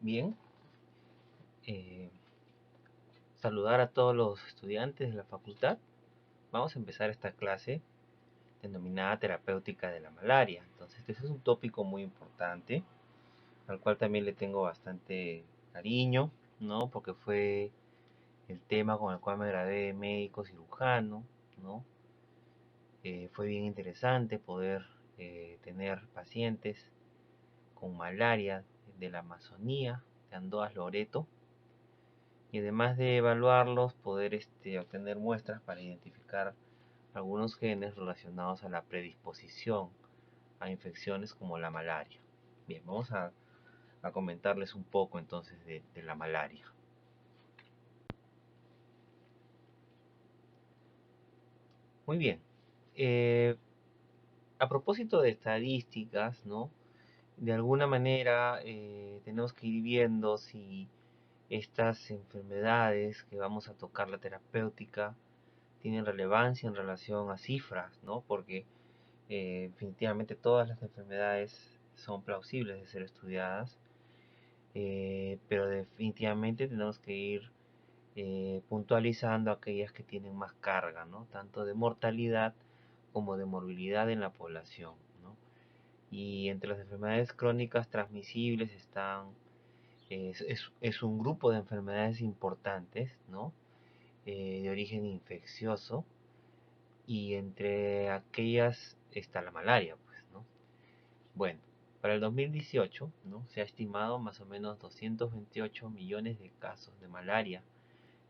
Bien, eh, saludar a todos los estudiantes de la facultad. Vamos a empezar esta clase denominada terapéutica de la malaria. Entonces, este es un tópico muy importante, al cual también le tengo bastante cariño, ¿no? Porque fue el tema con el cual me gradué de médico cirujano, ¿no? Fue bien interesante poder tener pacientes con malaria de la Amazonía, de Andoas Loreto, y además de evaluarlos, poder obtener muestras para identificar algunos genes relacionados a la predisposición a infecciones como la malaria. Bien, vamos a comentarles un poco entonces de la malaria. Muy bien. Eh, a propósito de estadísticas, ¿no? De alguna manera tenemos que ir viendo si estas enfermedades que vamos a tocar la terapéutica tienen relevancia en relación a cifras, ¿no? Porque definitivamente todas las enfermedades son plausibles de ser estudiadas, pero definitivamente tenemos que ir puntualizando aquellas que tienen más carga, ¿no? Tanto de mortalidad como de morbilidad en la población, ¿no? Y entre las enfermedades crónicas transmisibles están, es un grupo de enfermedades importantes, ¿no? De origen infeccioso, y entre aquellas está la malaria, pues, ¿no? Bueno, para el 2018, ¿no? Se ha estimado más o menos 228 millones de casos de malaria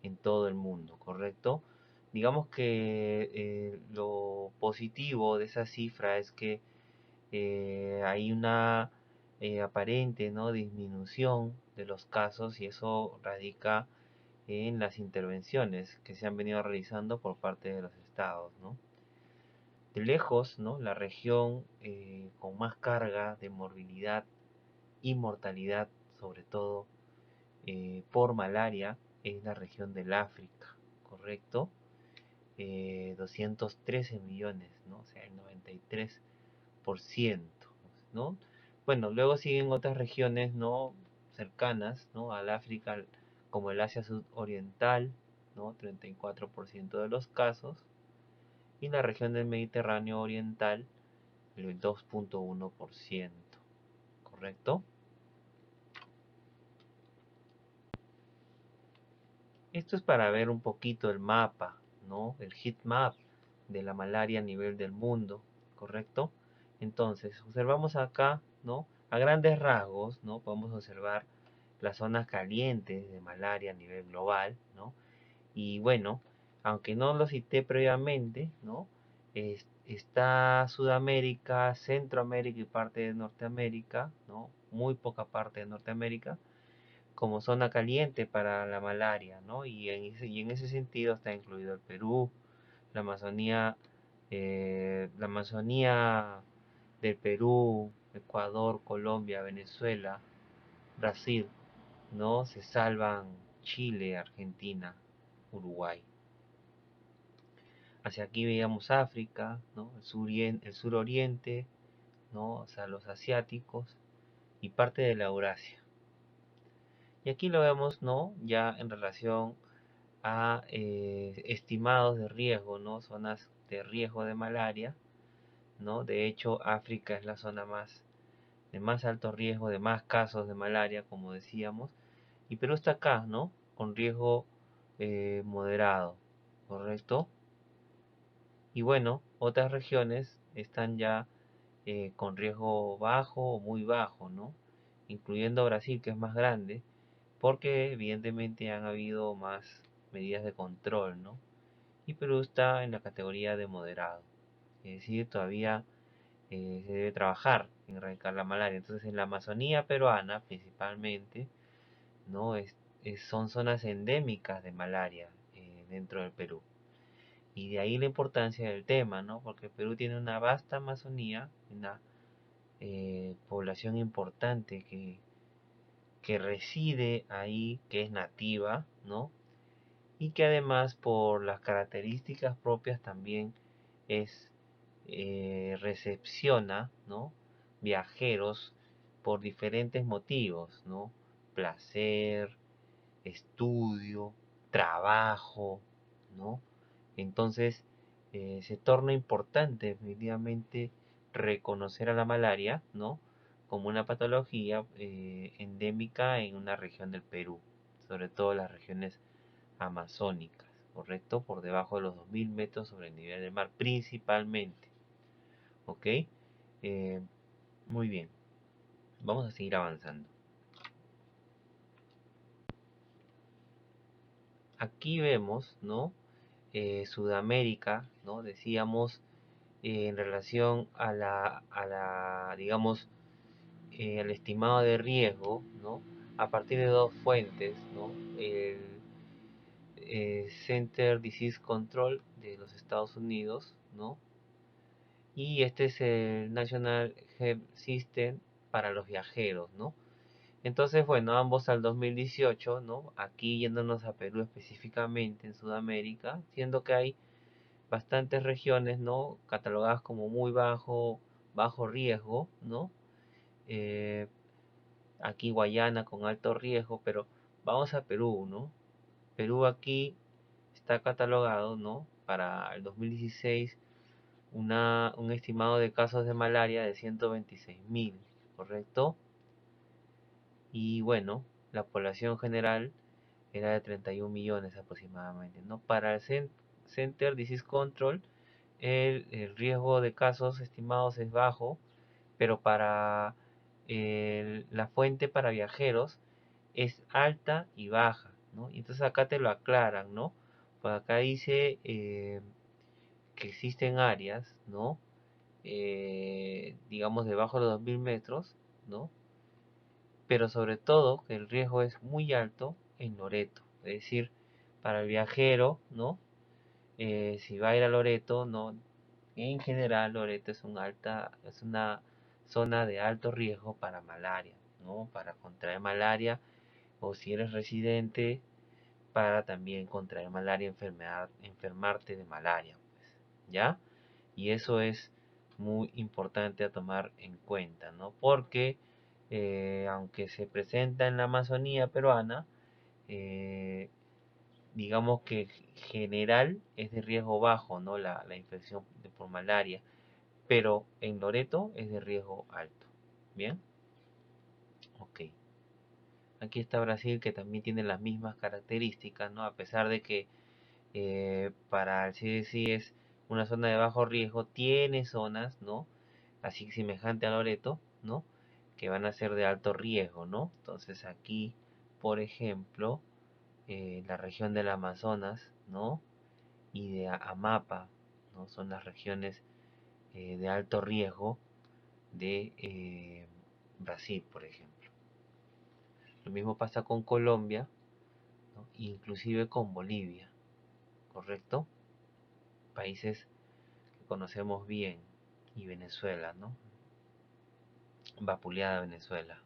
en todo el mundo, ¿correcto? Digamos que lo positivo de esa cifra es que hay una aparente, ¿no? Disminución de los casos, y eso radica en las intervenciones que se han venido realizando por parte de los estados, ¿no? De lejos, ¿no? La región con más carga de morbilidad y mortalidad, sobre todo por malaria, es la región del África, ¿correcto? 213 millones, ¿no? O sea, el 93%, ¿no? Bueno, luego siguen otras regiones, ¿no? Cercanas, ¿no? Al África, como el Asia Sudoriental, ¿no? 34% de los casos, y la región del Mediterráneo Oriental, el 2.1%, ¿correcto? Esto es para ver un poquito el mapa, ¿no? El heat map de la malaria a nivel del mundo, ¿correcto? Entonces, observamos acá, ¿no? A grandes rasgos, ¿no? Podemos observar las zonas calientes de malaria a nivel global, ¿no? Y bueno, aunque no lo cité previamente, ¿no? Está Sudamérica, Centroamérica y parte de Norteamérica, ¿no? Muy poca parte de Norteamérica como zona caliente para la malaria, ¿no? Y en ese sentido está incluido el Perú, la Amazonía, la Amazonía del Perú, Ecuador, Colombia, Venezuela, Brasil, ¿no? Se salvan Chile, Argentina, Uruguay. Hacia aquí veíamos África, ¿no? El suroriente, ¿no? O sea, los asiáticos y parte de la Eurasia. Y aquí lo vemos, ¿no? Ya en relación a estimados de riesgo, ¿no? Zonas de riesgo de malaria, ¿no? De hecho, África es la zona de más alto riesgo, de más casos de malaria, como decíamos, y Perú está acá, ¿no? Con riesgo moderado, ¿correcto? Y bueno, otras regiones están ya con riesgo bajo o muy bajo, ¿no? Incluyendo Brasil, que es más grande, porque evidentemente han habido más medidas de control, ¿no? Y Perú está en la categoría de moderado, es decir, todavía se debe trabajar en erradicar la malaria. Entonces, en la Amazonía peruana principalmente, ¿no? Son zonas endémicas de malaria dentro del Perú. Y de ahí la importancia del tema, ¿no? Porque Perú tiene una vasta Amazonía, una población importante que reside ahí, que es nativa, ¿no? Y que además por las características propias también es recepciona, ¿no? Viajeros por diferentes motivos, ¿no? placer, estudio, trabajo, ¿no? Entonces, se torna importante definitivamente reconocer a la malaria, ¿no? Como una patología endémica en una región del Perú, sobre todo las regiones amazónicas, ¿correcto? Por debajo de los 2000 metros sobre el nivel del mar, principalmente, ¿ok? Muy bien, vamos a seguir avanzando. Aquí vemos, ¿no? Sudamérica, ¿no? Decíamos en relación digamos, al estimado de riesgo, ¿no? A partir de dos fuentes, ¿no? El Center Disease Control de los Estados Unidos, ¿no? Y este es el National Health System para los viajeros, ¿no? Entonces, bueno, ambos al 2018, ¿no? Aquí yéndonos a Perú específicamente en Sudamérica, siendo que hay bastantes regiones, ¿no? Catalogadas como muy bajo riesgo, ¿no? Eh, Aquí Guayana con alto riesgo, pero vamos a Perú, ¿no? Perú aquí está catalogado, ¿no? Para el 2016 un estimado de casos de malaria de 126.000, ¿correcto? Y bueno, la población general era de 31 millones aproximadamente, ¿no? Para el Center Disease Control, el riesgo de casos estimados es bajo, pero para la fuente para viajeros es alta y baja, ¿no? Y entonces acá te lo aclaran, ¿no? Pues acá dice que existen áreas, ¿no? Digamos debajo de los 2000 metros, ¿no? Pero sobre todo que el riesgo es muy alto en Loreto, es decir, para el viajero, ¿no? Si va a ir a Loreto, ¿no? En general, Loreto es una zona de alto riesgo para malaria, ¿no? Para contraer malaria, o si eres residente, para también contraer malaria, enfermarte de malaria, pues, ¿ya? Y eso es muy importante a tomar en cuenta, ¿no? Porque aunque se presenta en la Amazonía peruana, eh, digamos que general es de riesgo bajo, ¿no? La infección por malaria, pero en Loreto es de riesgo alto. ¿Bien? Ok. Aquí está Brasil, que también tiene las mismas características, ¿no? A pesar de que para el CDC es una zona de bajo riesgo, tiene zonas, ¿no? Así semejante a Loreto, ¿no? Que van a ser de alto riesgo, ¿no? Entonces aquí, por ejemplo, la región del Amazonas, ¿no? Y de Amapa, ¿no? Son las regiones de alto riesgo de Brasil, por ejemplo. Lo mismo pasa con Colombia, ¿no? Inclusive con Bolivia, ¿correcto? Países que conocemos bien, y Venezuela, ¿no? Vapuleada Venezuela.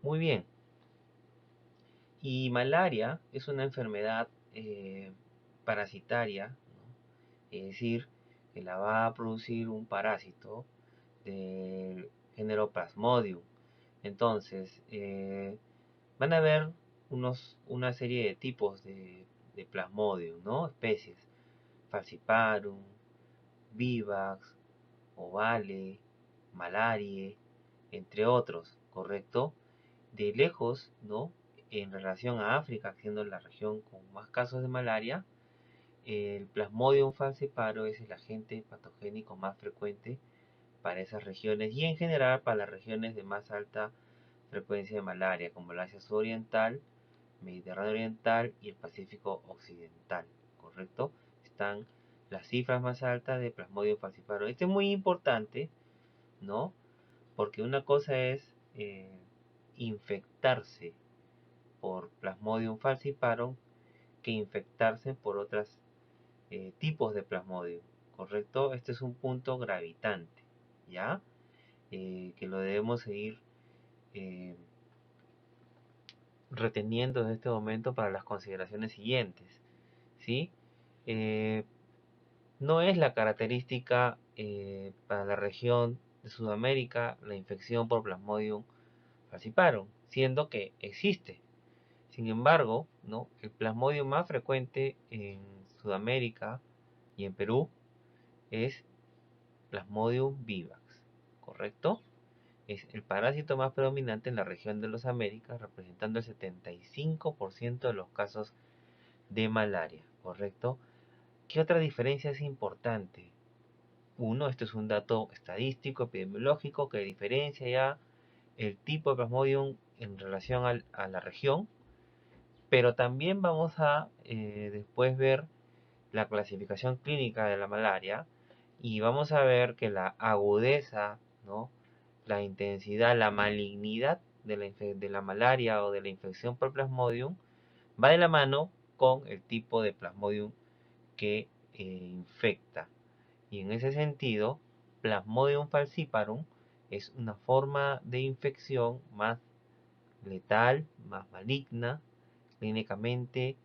Muy bien. Y malaria es una enfermedad parasitaria, ¿no? Es decir, que la va a producir un parásito del género Plasmodium. Entonces, van a haber una serie de tipos de Plasmodium, ¿no? Especies. Falciparum, Vivax, Ovale, Malaria, entre otros, ¿correcto? De lejos, ¿no? En relación a África, siendo la región con más casos de malaria, el Plasmodium falciparum es el agente patogénico más frecuente para esas regiones y en general para las regiones de más alta frecuencia de malaria, como el Asia Sudoriental, Mediterráneo Oriental y el Pacífico Occidental, ¿correcto? Están las cifras más altas de Plasmodium falciparum. Esto es muy importante, ¿no? Porque una cosa es infectarse por Plasmodium falciparum que infectarse por otros tipos de Plasmodium, ¿correcto? Este es un punto gravitante, ¿ya? Que lo debemos seguir eh, reteniendo en este momento para las consideraciones siguientes, ¿sí? Eh, No es la característica para la región de Sudamérica la infección por Plasmodium falciparum, siendo que existe. Sin embargo, ¿no? El Plasmodium más frecuente en Sudamérica y en Perú es Plasmodium vivax, ¿correcto? Es el parásito más predominante en la región de las Américas, representando el 75% de los casos de malaria, ¿correcto? ¿Qué otra diferencia es importante? Uno, esto es un dato estadístico, epidemiológico, que diferencia ya el tipo de Plasmodium en relación a la región, pero también vamos a después ver la clasificación clínica de la malaria y vamos a ver que la agudeza, ¿no? La intensidad, la malignidad de la malaria o de la infección por Plasmodium va de la mano con el tipo de Plasmodium que infecta. Y en ese sentido, Plasmodium falciparum es una forma de infección más letal, más maligna, clínicamente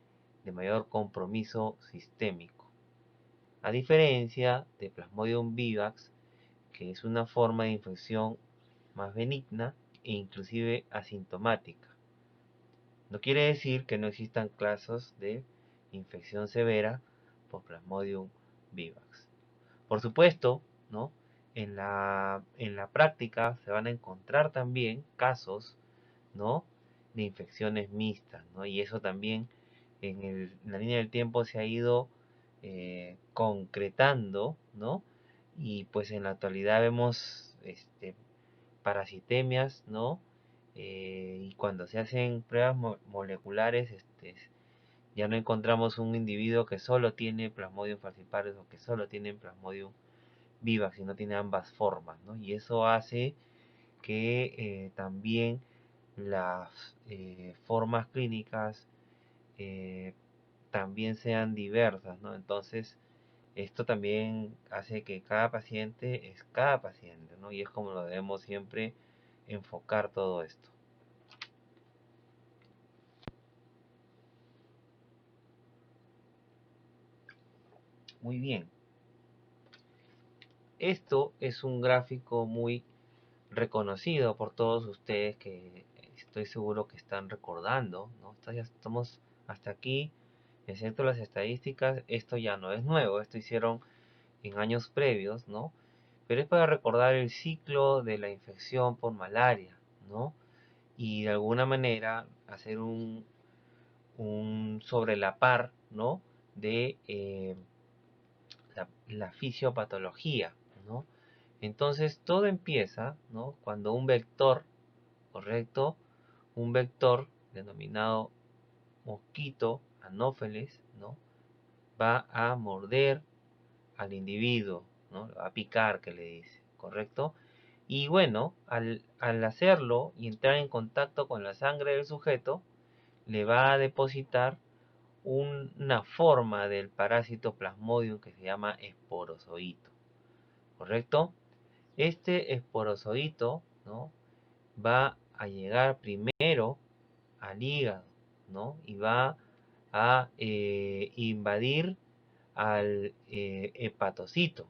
de mayor compromiso sistémico. A diferencia de Plasmodium vivax, que es una forma de infección más benigna e inclusive asintomática. No quiere decir que no existan casos de infección severa por Plasmodium vivax. Por supuesto, ¿no? En la práctica se van a encontrar también casos, ¿no? De infecciones mixtas, ¿no? Y eso también en la línea del tiempo se ha ido concretando, ¿no? Y pues en la actualidad vemos parasitemias, ¿no? Y cuando se hacen pruebas moleculares, ya no encontramos un individuo que solo tiene Plasmodium falciparum o que solo tiene Plasmodium vivax, sino tiene ambas formas, ¿no? Y eso hace que también las formas clínicas también sean diversas, ¿no? Entonces, esto también hace que cada paciente es cada paciente, ¿no? Y es como lo debemos siempre enfocar todo esto. Muy bien. Esto es un gráfico muy reconocido por todos ustedes que estoy seguro que están recordando, ¿no? Ya estamos hasta aquí, excepto las estadísticas, esto ya no es nuevo, esto hicieron en años previos, ¿no? Pero es para recordar el ciclo de la infección por malaria, ¿no? Y de alguna manera hacer un sobre la par, ¿no? De la fisiopatología, ¿no? Entonces todo empieza, ¿no? Cuando un vector, correcto, un vector denominado mosquito anófeles, ¿no? Va a morder al individuo, ¿no? Va a picar, que le dice, correcto. Y bueno, al hacerlo y entrar en contacto con la sangre del sujeto, le va a depositar una forma del parásito Plasmodium que se llama esporozoito, ¿correcto? Este esporozoito, ¿no? Va a llegar primero al hígado, ¿no? Y va a invadir al hepatocito.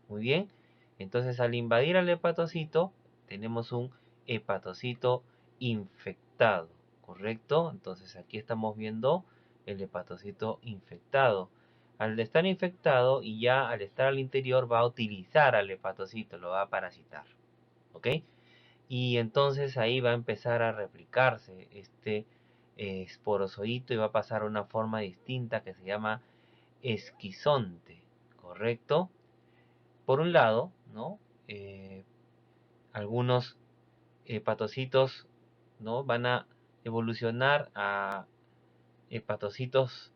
Muy bien. Entonces, al invadir al hepatocito, tenemos un hepatocito infectado, ¿correcto? Entonces, aquí estamos viendo el hepatocito infectado. Al estar infectado y ya al estar al interior va a utilizar al hepatocito, lo va a parasitar, ¿ok? Y entonces ahí va a empezar a replicarse este esporozoito y va a pasar a una forma distinta que se llama esquizonte, ¿correcto? Por un lado, ¿no? Eh, algunos hepatocitos, ¿no? Van a evolucionar a hepatocitos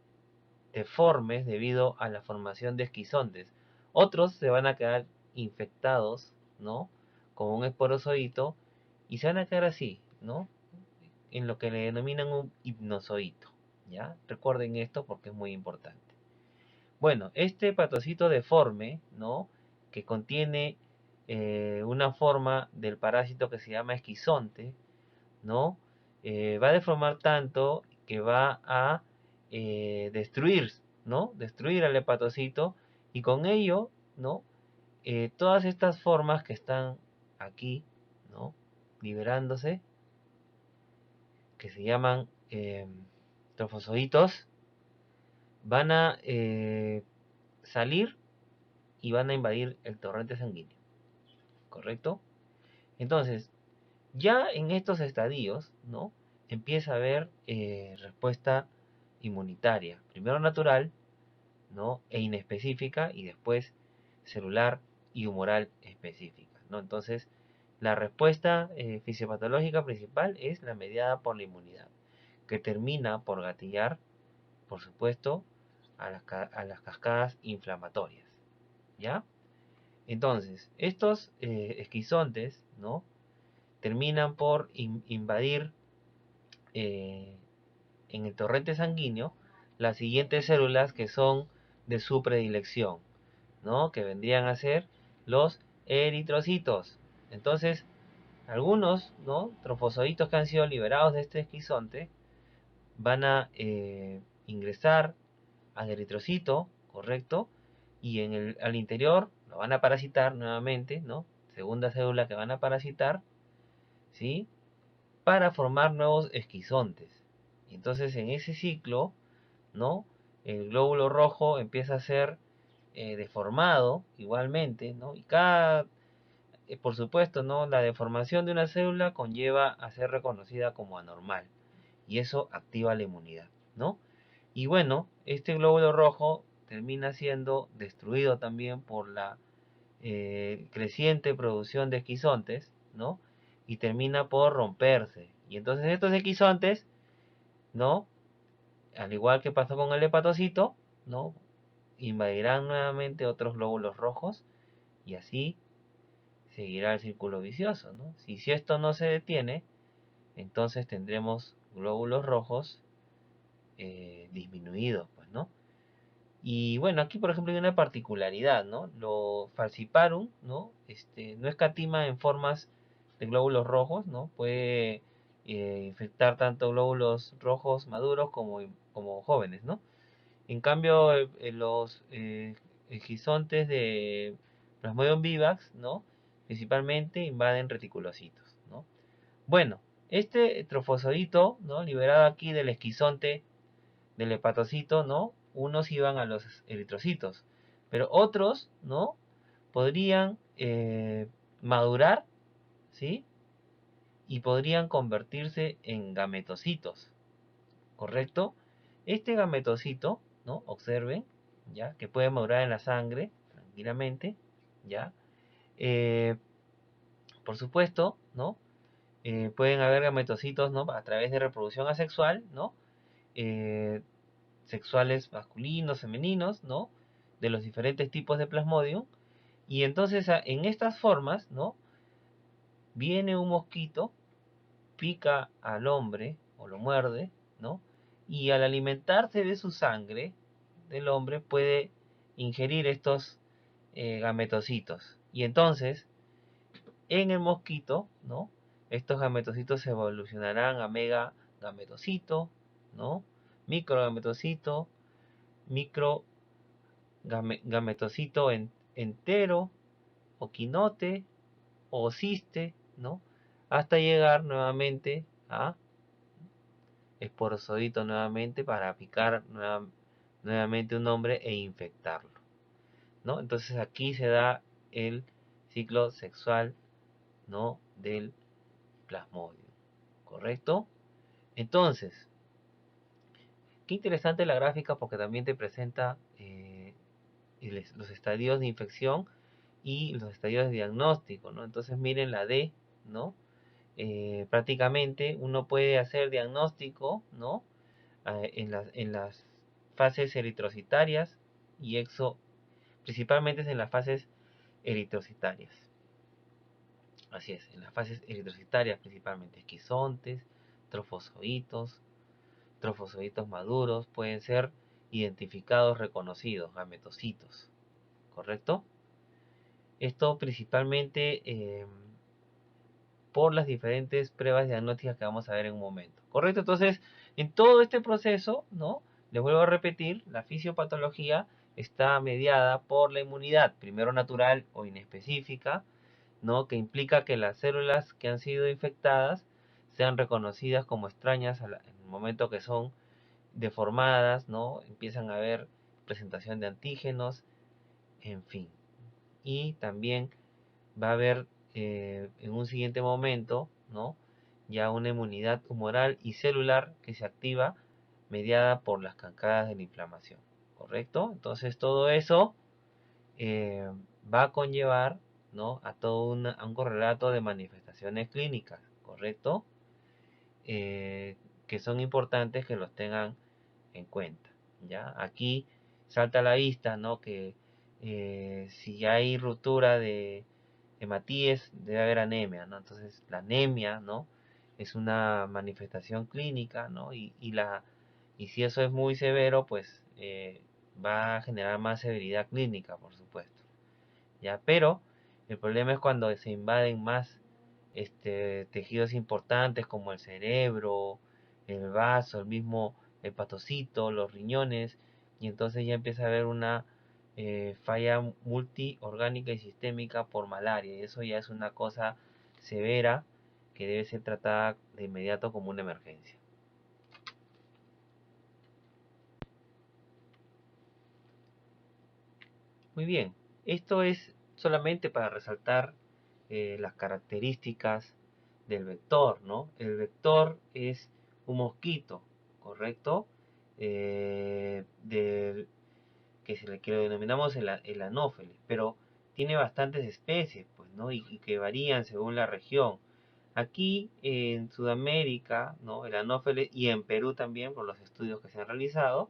deformes debido a la formación de esquizontes. Otros se van a quedar infectados, ¿no? Con un esporozoito y se van a quedar así, ¿no? En lo que le denominan un hipnozoito, ¿ya? Recuerden esto porque es muy importante. Bueno, este hepatocito deforme, ¿no? Que contiene una forma del parásito que se llama esquizonte, ¿no? Va a deformar tanto que va a destruir, ¿no? Destruir al hepatocito Y con ello, ¿no? Todas estas formas que están aquí, ¿no? Liberándose, que se llaman trofozoitos, van a salir y van a invadir el torrente sanguíneo, ¿correcto? Entonces, ya en estos estadios, ¿no? Empieza a haber respuesta inmunitaria, primero natural, ¿no? E inespecífica, y después celular y humoral específica, ¿no? Entonces, la respuesta fisiopatológica principal es la mediada por la inmunidad, que termina por gatillar, por supuesto, a las cascadas inflamatorias, ¿ya? Entonces, estos esquizontes, ¿no? Terminan por invadir eh, en el torrente sanguíneo las siguientes células que son de su predilección, ¿no? Que vendrían a ser los eritrocitos. Entonces, algunos, ¿no? Trofozoitos que han sido liberados de este esquizonte van a ingresar al eritrocito, ¿correcto? Y al interior lo van a parasitar nuevamente, ¿no? Segunda célula que van a parasitar, ¿sí? Para formar nuevos esquizontes. Y entonces en ese ciclo, ¿no? El glóbulo rojo empieza a ser deformado igualmente, ¿no? Y por supuesto, ¿no? La deformación de una célula conlleva a ser reconocida como anormal. Y eso activa la inmunidad, ¿no? Y bueno, este glóbulo rojo termina siendo destruido también por la creciente producción de esquizontes, ¿no? Y termina por romperse. Y entonces estos esquizontes, ¿no? Al igual que pasó con el hepatocito, ¿no? Invadirán nuevamente otros glóbulos rojos y así seguirá el círculo vicioso, ¿no? Si esto no se detiene, entonces tendremos glóbulos rojos disminuidos, pues, ¿no? Y bueno, aquí por ejemplo hay una particularidad, ¿no? Lo falciparum, ¿no? No escatima en formas de glóbulos rojos, ¿no? Puede infectar tanto glóbulos rojos maduros como jóvenes, ¿no? En cambio, los esquizontes de Plasmodium vivax, ¿no? Principalmente invaden reticulocitos, ¿no? Bueno, este trofozoito, ¿no? Liberado aquí del esquizonte del hepatocito, ¿no? Unos iban a los eritrocitos, pero otros, ¿no? Podrían madurar, ¿sí? Y podrían convertirse en gametocitos, ¿correcto? Este gametocito, ¿no? Observen, ¿ya? Que puede madurar en la sangre tranquilamente, ¿ya? Eh, por supuesto, ¿no? Pueden haber gametocitos, ¿no? A través de reproducción asexual, ¿no? Eh, Sexuales masculinos, femeninos, ¿no? De los diferentes tipos de Plasmodium. Y entonces en estas formas, ¿no? Viene un mosquito, pica al hombre o lo muerde, ¿no? Y al alimentarse de su sangre del hombre puede ingerir estos gametocitos. Y entonces, en el mosquito, ¿no? Estos gametocitos evolucionarán a mega gametocito, ¿no? Microgametocito, micro gametocito entero, o quinote, o ciste, ¿no? Hasta llegar nuevamente a esporozoito nuevamente para picar nuevamente un hombre e infectarlo, ¿no? Entonces aquí se da el ciclo sexual, ¿no? Del plasmodio, ¿correcto? Entonces, qué interesante la gráfica porque también te presenta los estadios de infección y los estadios de diagnóstico, ¿no? Entonces miren la D, ¿no? Prácticamente uno puede hacer diagnóstico, ¿no? En las fases eritrocitarias y principalmente es en las fases eritrocitarias. Así es, en las fases eritrocitarias principalmente esquizontes, trofozoitos, trofozoitos maduros pueden ser identificados, reconocidos, gametocitos, ¿correcto? Esto principalmente por las diferentes pruebas diagnósticas que vamos a ver en un momento. ¿Correcto? Entonces, en todo este proceso, ¿no? Les vuelvo a repetir, la fisiopatología está mediada por la inmunidad, primero natural o inespecífica, ¿no? Que implica que las células que han sido infectadas sean reconocidas como extrañas en el momento que son deformadas, ¿no? Empiezan a haber presentación de antígenos, en fin. Y también va a haber en un siguiente momento, ¿no? Ya una inmunidad humoral y celular que se activa mediada por las cascadas de la inflamación, ¿correcto? Entonces todo eso eh, va a conllevar, ¿no? A un correlato de manifestaciones clínicas, ¿correcto? Eh, que son importantes que los tengan en cuenta, ¿ya? Aquí salta a la vista, ¿no? Que si hay ruptura de hematíes, debe haber anemia, ¿no? Entonces, la anemia, ¿no? Es una manifestación clínica, ¿no? Y si eso es muy severo, pues va a generar más severidad clínica, por supuesto, ¿ya? Pero el problema es cuando se invaden más tejidos importantes como el cerebro, el vaso, el mismo hepatocito, los riñones, y entonces ya empieza a haber una falla multiorgánica y sistémica por malaria, y eso ya es una cosa severa que debe ser tratada de inmediato como una emergencia. Muy bien, esto es solamente para resaltar las características del vector, ¿no? El vector es un mosquito, ¿correcto? Que lo denominamos el anófeles, pero tiene bastantes especies, pues, ¿no? Y que varían según la región. Aquí en Sudamérica, ¿no? El anófeles, y en Perú también, por los estudios que se han realizado,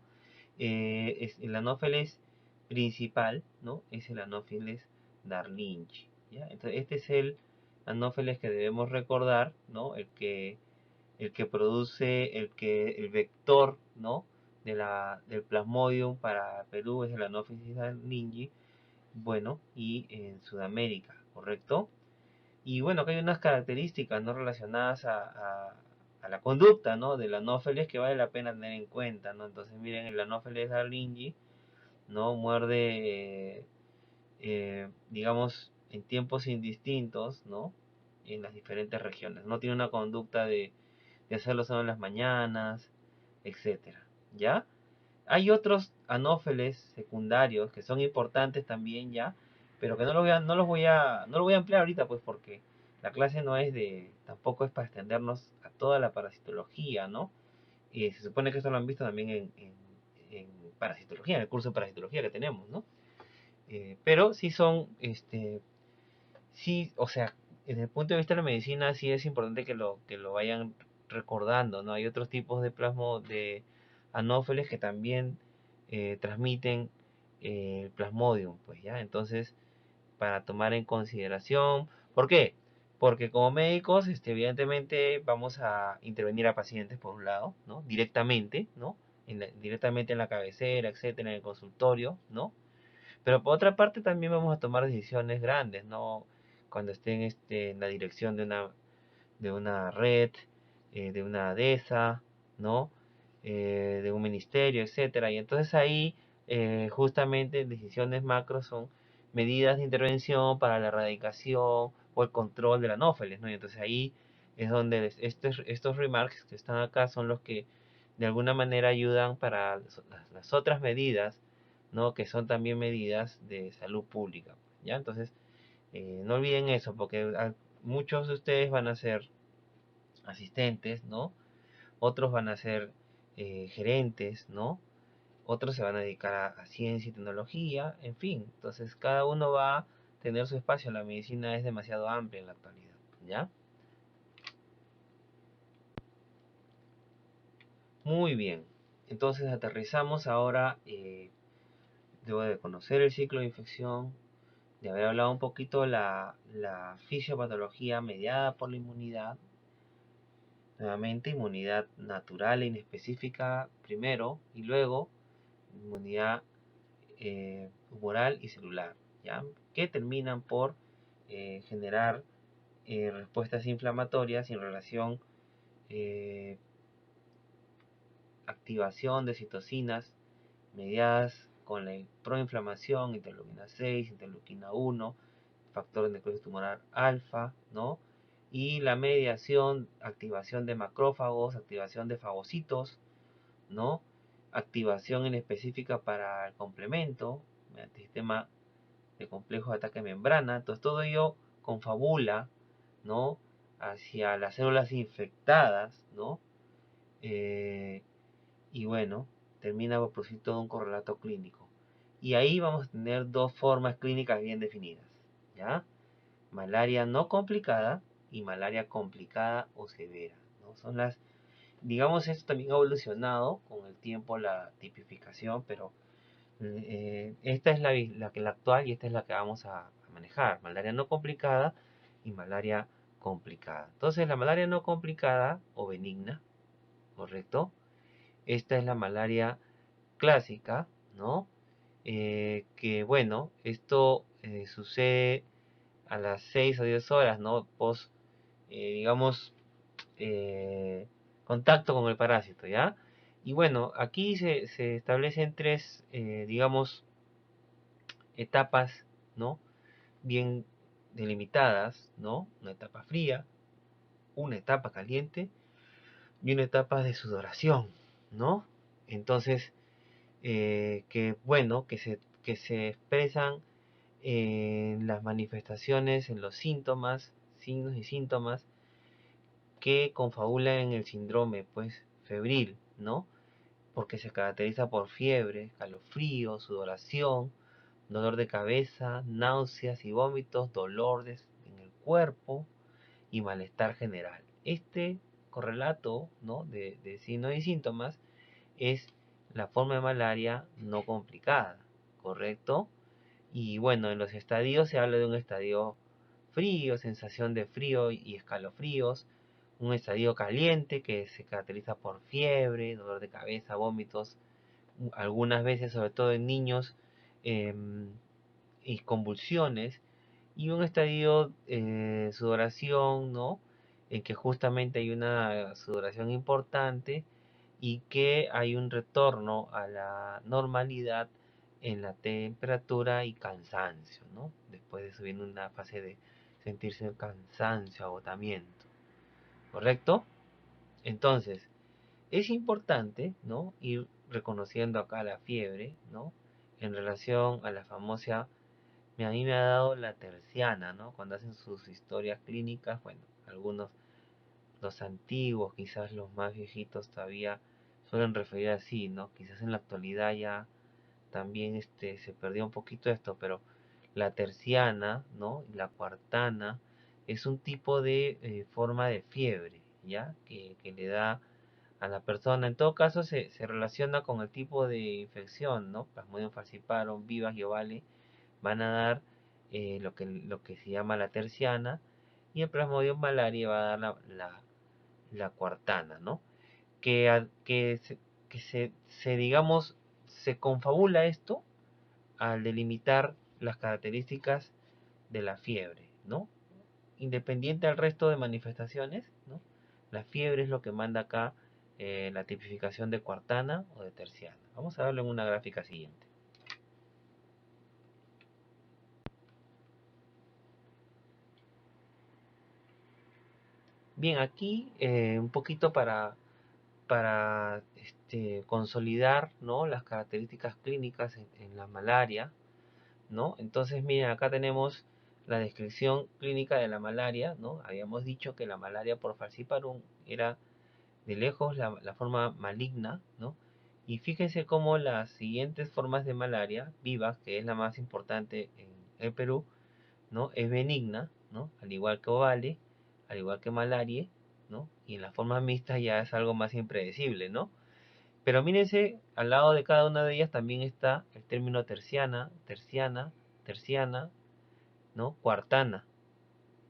el Anopheles principal, ¿no? Es el Anopheles darlingi, ¿ya? Entonces, este es el Anopheles que debemos recordar, ¿no? El que produce, el vector, ¿no? Del Plasmodium para Perú es el Anopheles darlingi, bueno, y en Sudamérica, ¿correcto? Y bueno, que hay unas características no relacionadas a la conducta, ¿no? Del anófeles que vale la pena tener en cuenta, ¿no? Entonces, miren, el anófeles darlingi, ¿no? Muerde, digamos, en tiempos indistintos, ¿no? En las diferentes regiones. No tiene una conducta de hacerlo solo en las mañanas, etcétera, ¿ya? Hay otros anófeles secundarios que son importantes también ya, pero que no lo voy a emplear ahorita pues porque la clase no es tampoco es para extendernos a toda la parasitología, ¿no? Y se supone que esto lo han visto también en parasitología, en el curso de parasitología que tenemos, ¿no? Pero sí son, sí, o sea, desde el punto de vista de la medicina sí es importante que lo vayan recordando, ¿no? Hay otros tipos de plasmo, de anófeles que también transmiten el plasmodium, pues ya, entonces, para tomar en consideración, ¿por qué? Porque como médicos, evidentemente vamos a intervenir a pacientes por un lado, ¿no? Directamente, ¿no? Directamente en la cabecera, etcétera, en el consultorio, ¿no? Pero por otra parte también vamos a tomar decisiones grandes, ¿no? Cuando estén en la dirección de una red, de una DESA, ¿no? De un ministerio, etcétera. Y entonces ahí justamente decisiones macro son medidas de intervención para la erradicación o el control de la anófeles, ¿no? Y entonces ahí es donde estos remarks que están acá son los que de alguna manera ayudan para las otras medidas, ¿no? Que son también medidas de salud pública, ¿ya? Entonces, no olviden eso, porque muchos de ustedes van a ser asistentes, ¿no? Otros van a ser gerentes, ¿no? Otros se van a dedicar a ciencia y tecnología, en fin. Entonces, cada uno va a tener su espacio. La medicina es demasiado amplia en la actualidad, ¿ya? Muy bien. Entonces, aterrizamos ahora, luego de conocer el ciclo de infección, de haber hablado un poquito la fisiopatología mediada por la inmunidad. Nuevamente, inmunidad natural e inespecífica primero y luego inmunidad humoral y celular, ¿ya? Que terminan por generar respuestas inflamatorias en relación eh, activación de citocinas mediadas con la proinflamación, interleuquina 6, interleuquina 1, factor de necrosis tumoral alfa, ¿no? Y la mediación, activación de macrófagos, activación de fagocitos, ¿no? Activación en específica para el complemento, mediante sistema de complejo de ataque de membrana. Entonces todo ello confabula, ¿no? Hacia las células infectadas, ¿no? Y bueno, termina por producir todo un correlato clínico. Y ahí vamos a tener dos formas clínicas bien definidas, ¿ya? Malaria no complicada y malaria complicada o severa, ¿no? Son las, digamos, esto también ha evolucionado con el tiempo la tipificación, pero esta es la actual y esta es la que vamos a manejar, malaria no complicada y malaria complicada. Entonces la malaria no complicada o benigna, ¿correcto? Esta es la malaria clásica, ¿no? Que bueno, esto sucede a las 6 o 10 horas, ¿no? Post, digamos, eh, contacto con el parásito, ¿ya? Y bueno, aquí se establecen tres, digamos, etapas, ¿no? Bien delimitadas, ¿no? Una etapa fría, una etapa caliente y una etapa de sudoración, ¿no? Entonces, que bueno, que se expresan en las manifestaciones, en los síntomas, signos y síntomas que confabulan en el síndrome, pues, febril, ¿no? Porque se caracteriza por fiebre, calofrío, sudoración, dolor de cabeza, náuseas y vómitos, dolores en el cuerpo y malestar general. Este correlato, ¿no? de signos y síntomas es la forma de malaria no complicada, ¿correcto? Y bueno, en los estadios se habla de un estadio frío, sensación de frío y escalofríos, un estadio caliente que se caracteriza por fiebre, dolor de cabeza, vómitos, algunas veces, sobre todo en niños, eh, y convulsiones, y un estadio sudoración, ¿no? En que justamente hay una sudoración importante y que hay un retorno a la normalidad en la temperatura y cansancio, ¿no? Después de eso viene una fase de sentirse cansancio, agotamiento, ¿correcto? Entonces, es importante, ¿no? Ir reconociendo acá la fiebre, ¿no? En relación a la famosa, a mí me ha dado la terciana, ¿no? Cuando hacen sus historias clínicas, bueno, algunos, los antiguos, quizás los más viejitos todavía suelen referir así, ¿no? Quizás en la actualidad ya también se perdió un poquito esto, pero la terciana, ¿no? Y la cuartana es un tipo de forma de fiebre, ¿ya? Que le da a la persona. En todo caso, se relaciona con el tipo de infección, ¿no? Plasmodium falciparum, vivas y ovale van a dar lo que se llama la terciana y el Plasmodium malaria va a dar la cuartana, ¿no? Que digamos, se confabula esto al delimitar las características de la fiebre, ¿no? Independiente al resto de manifestaciones, ¿no? La fiebre es lo que manda acá la tipificación de cuartana o de terciana. Vamos a verlo en una gráfica siguiente. Bien, aquí un poquito para consolidar, ¿no? Las características clínicas en la malaria, ¿no? Entonces, miren, acá tenemos la descripción clínica de la malaria, ¿no? Habíamos dicho que la malaria por falciparum era de lejos la forma maligna, ¿no? Y fíjense cómo las siguientes formas de malaria, vivas, que es la más importante en el Perú, ¿no? Es benigna, ¿no? Al igual que ovale, al igual que malaria, ¿no? Y en las formas mixtas ya es algo más impredecible, ¿no? Pero mírense, al lado de cada una de ellas también está el término terciana, terciana, terciana, ¿no? Cuartana,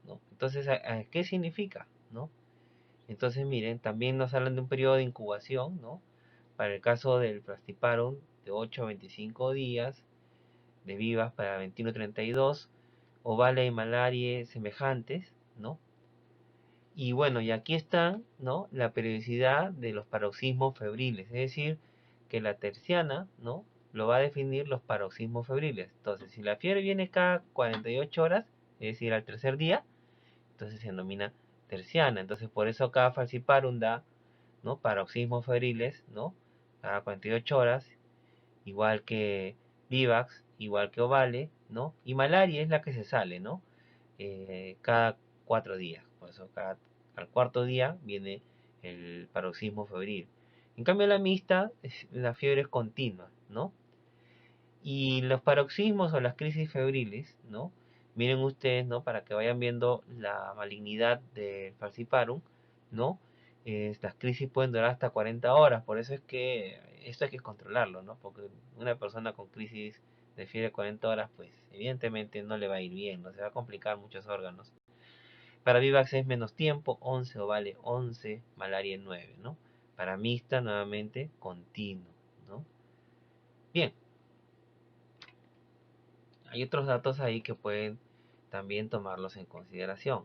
¿no? Entonces, ¿qué significa, no? Entonces, miren, también nos hablan de un periodo de incubación, ¿no? Para el caso del Plastiparum, de 8 a 25 días, de vivas para 21 a 32, ovale y malaria semejantes, ¿no? Y bueno, y aquí está, ¿no? La periodicidad de los paroxismos febriles, es decir, que la terciana, ¿no? lo va a definir los paroxismos febriles. Entonces, si la fiebre viene cada 48 horas, es decir, al tercer día, entonces se denomina terciana. Entonces, por eso cada falciparum da, ¿no?, paroxismos febriles, ¿no?, cada 48 horas, igual que Vivax, igual que Ovale, ¿no? Y malaria es la que se sale, ¿no? Cada 4 días. Por eso al cuarto día viene el paroxismo febril. En cambio la mixta, la fiebre es continua, ¿no? Y los paroxismos o las crisis febriles, ¿no? Miren ustedes, ¿no? Para que vayan viendo la malignidad del falciparum, ¿no? Estas crisis pueden durar hasta 40 horas, por eso es que esto hay que controlarlo, ¿no? Porque una persona con crisis de fiebre 40 horas, pues evidentemente no le va a ir bien, ¿no? Se va a complicar muchos órganos. Para Vivax es menos tiempo, 11 o vale 11, malaria 9, ¿no? Para mixta, nuevamente, continuo, ¿no? Bien, hay otros datos ahí que pueden también tomarlos en consideración.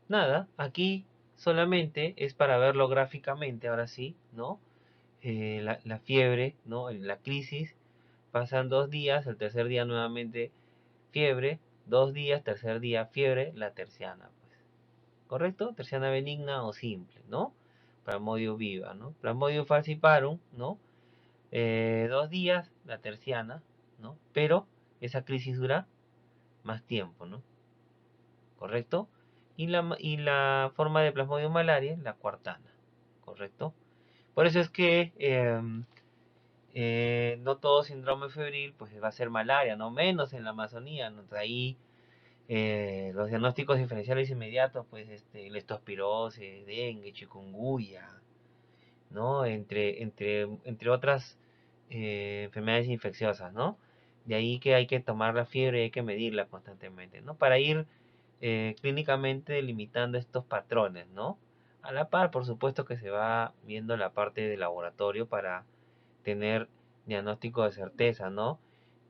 Nada, aquí solamente es para verlo gráficamente, ahora sí, ¿no? La fiebre, ¿no? La crisis, pasan 2 días, el tercer día nuevamente fiebre, 2 días, tercer día fiebre, la terciana, pues. ¿Correcto? Terciana benigna o simple, ¿no? Plasmodium viva, ¿no? Plasmodium falciparum, ¿no? 2 días, la terciana, ¿no? Pero esa crisis dura más tiempo, ¿no? ¿Correcto? Y la forma de Plasmodium malaria, la cuartana, ¿correcto? Por eso es que no todo síndrome febril pues va a ser malaria, no menos en la Amazonía, ¿no? Ahí los diagnósticos diferenciales inmediatos, pues leptospirosis, dengue, chikungunya, ¿no? Entre otras enfermedades infecciosas, ¿no? De ahí que hay que tomar la fiebre y hay que medirla constantemente, ¿no? Para ir clínicamente limitando estos patrones, ¿no? A la par, por supuesto que se va viendo la parte de laboratorio para tener diagnóstico de certeza, ¿no?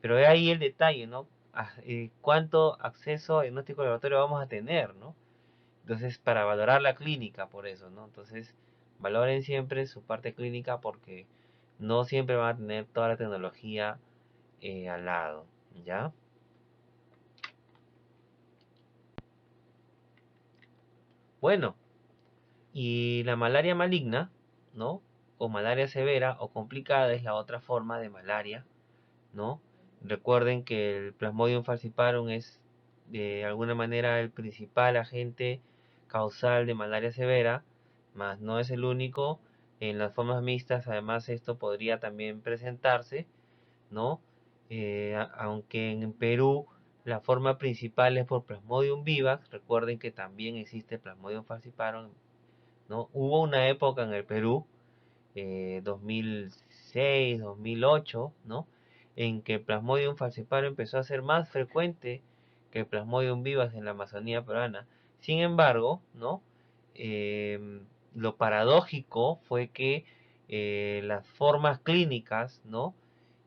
Pero es ahí el detalle, ¿no? ¿Cuánto acceso a diagnóstico de laboratorio vamos a tener, ¿no? Entonces, para valorar la clínica, por eso, ¿no? Entonces, valoren siempre su parte clínica porque no siempre van a tener toda la tecnología al lado, ¿ya? Bueno, y la malaria maligna, ¿no? O malaria severa o complicada es la otra forma de malaria, ¿no? Recuerden que el Plasmodium falciparum es de alguna manera el principal agente causal de malaria severa, mas no es el único. En las formas mixtas, además, esto podría también presentarse, ¿no? Aunque en Perú la forma principal es por Plasmodium vivax, recuerden que también existe Plasmodium falciparum, ¿no? Hubo una época en el Perú 2006, 2008, ¿no? En que el Plasmodium falciparum empezó a ser más frecuente que el Plasmodium vivax en la Amazonía peruana. Sin embargo, ¿no? Lo paradójico fue que las formas clínicas, ¿no?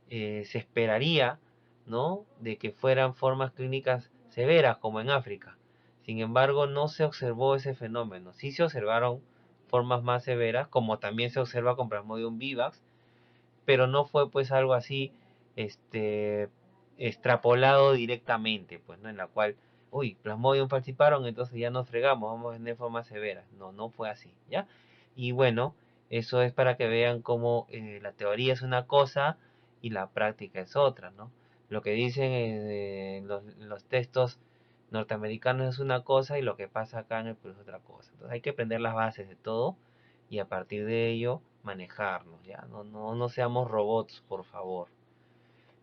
Se esperaría, ¿no?, de que fueran formas clínicas severas como en África. Sin embargo, no se observó ese fenómeno. Sí se observaron formas más severas, como también se observa con Plasmodium vivax, pero no fue pues algo así este extrapolado directamente, pues, ¿no? En la cual, uy, Plasmodium falciparum, entonces ya nos fregamos, vamos a tener formas severas. No, no fue así, ¿ya? Y bueno, eso es para que vean cómo la teoría es una cosa y la práctica es otra, ¿no? Lo que dicen en los textos norteamericanos es una cosa y lo que pasa acá en el Perú es otra cosa. Entonces hay que aprender las bases de todo y a partir de ello manejarnos, ¿ya? No seamos robots, por favor.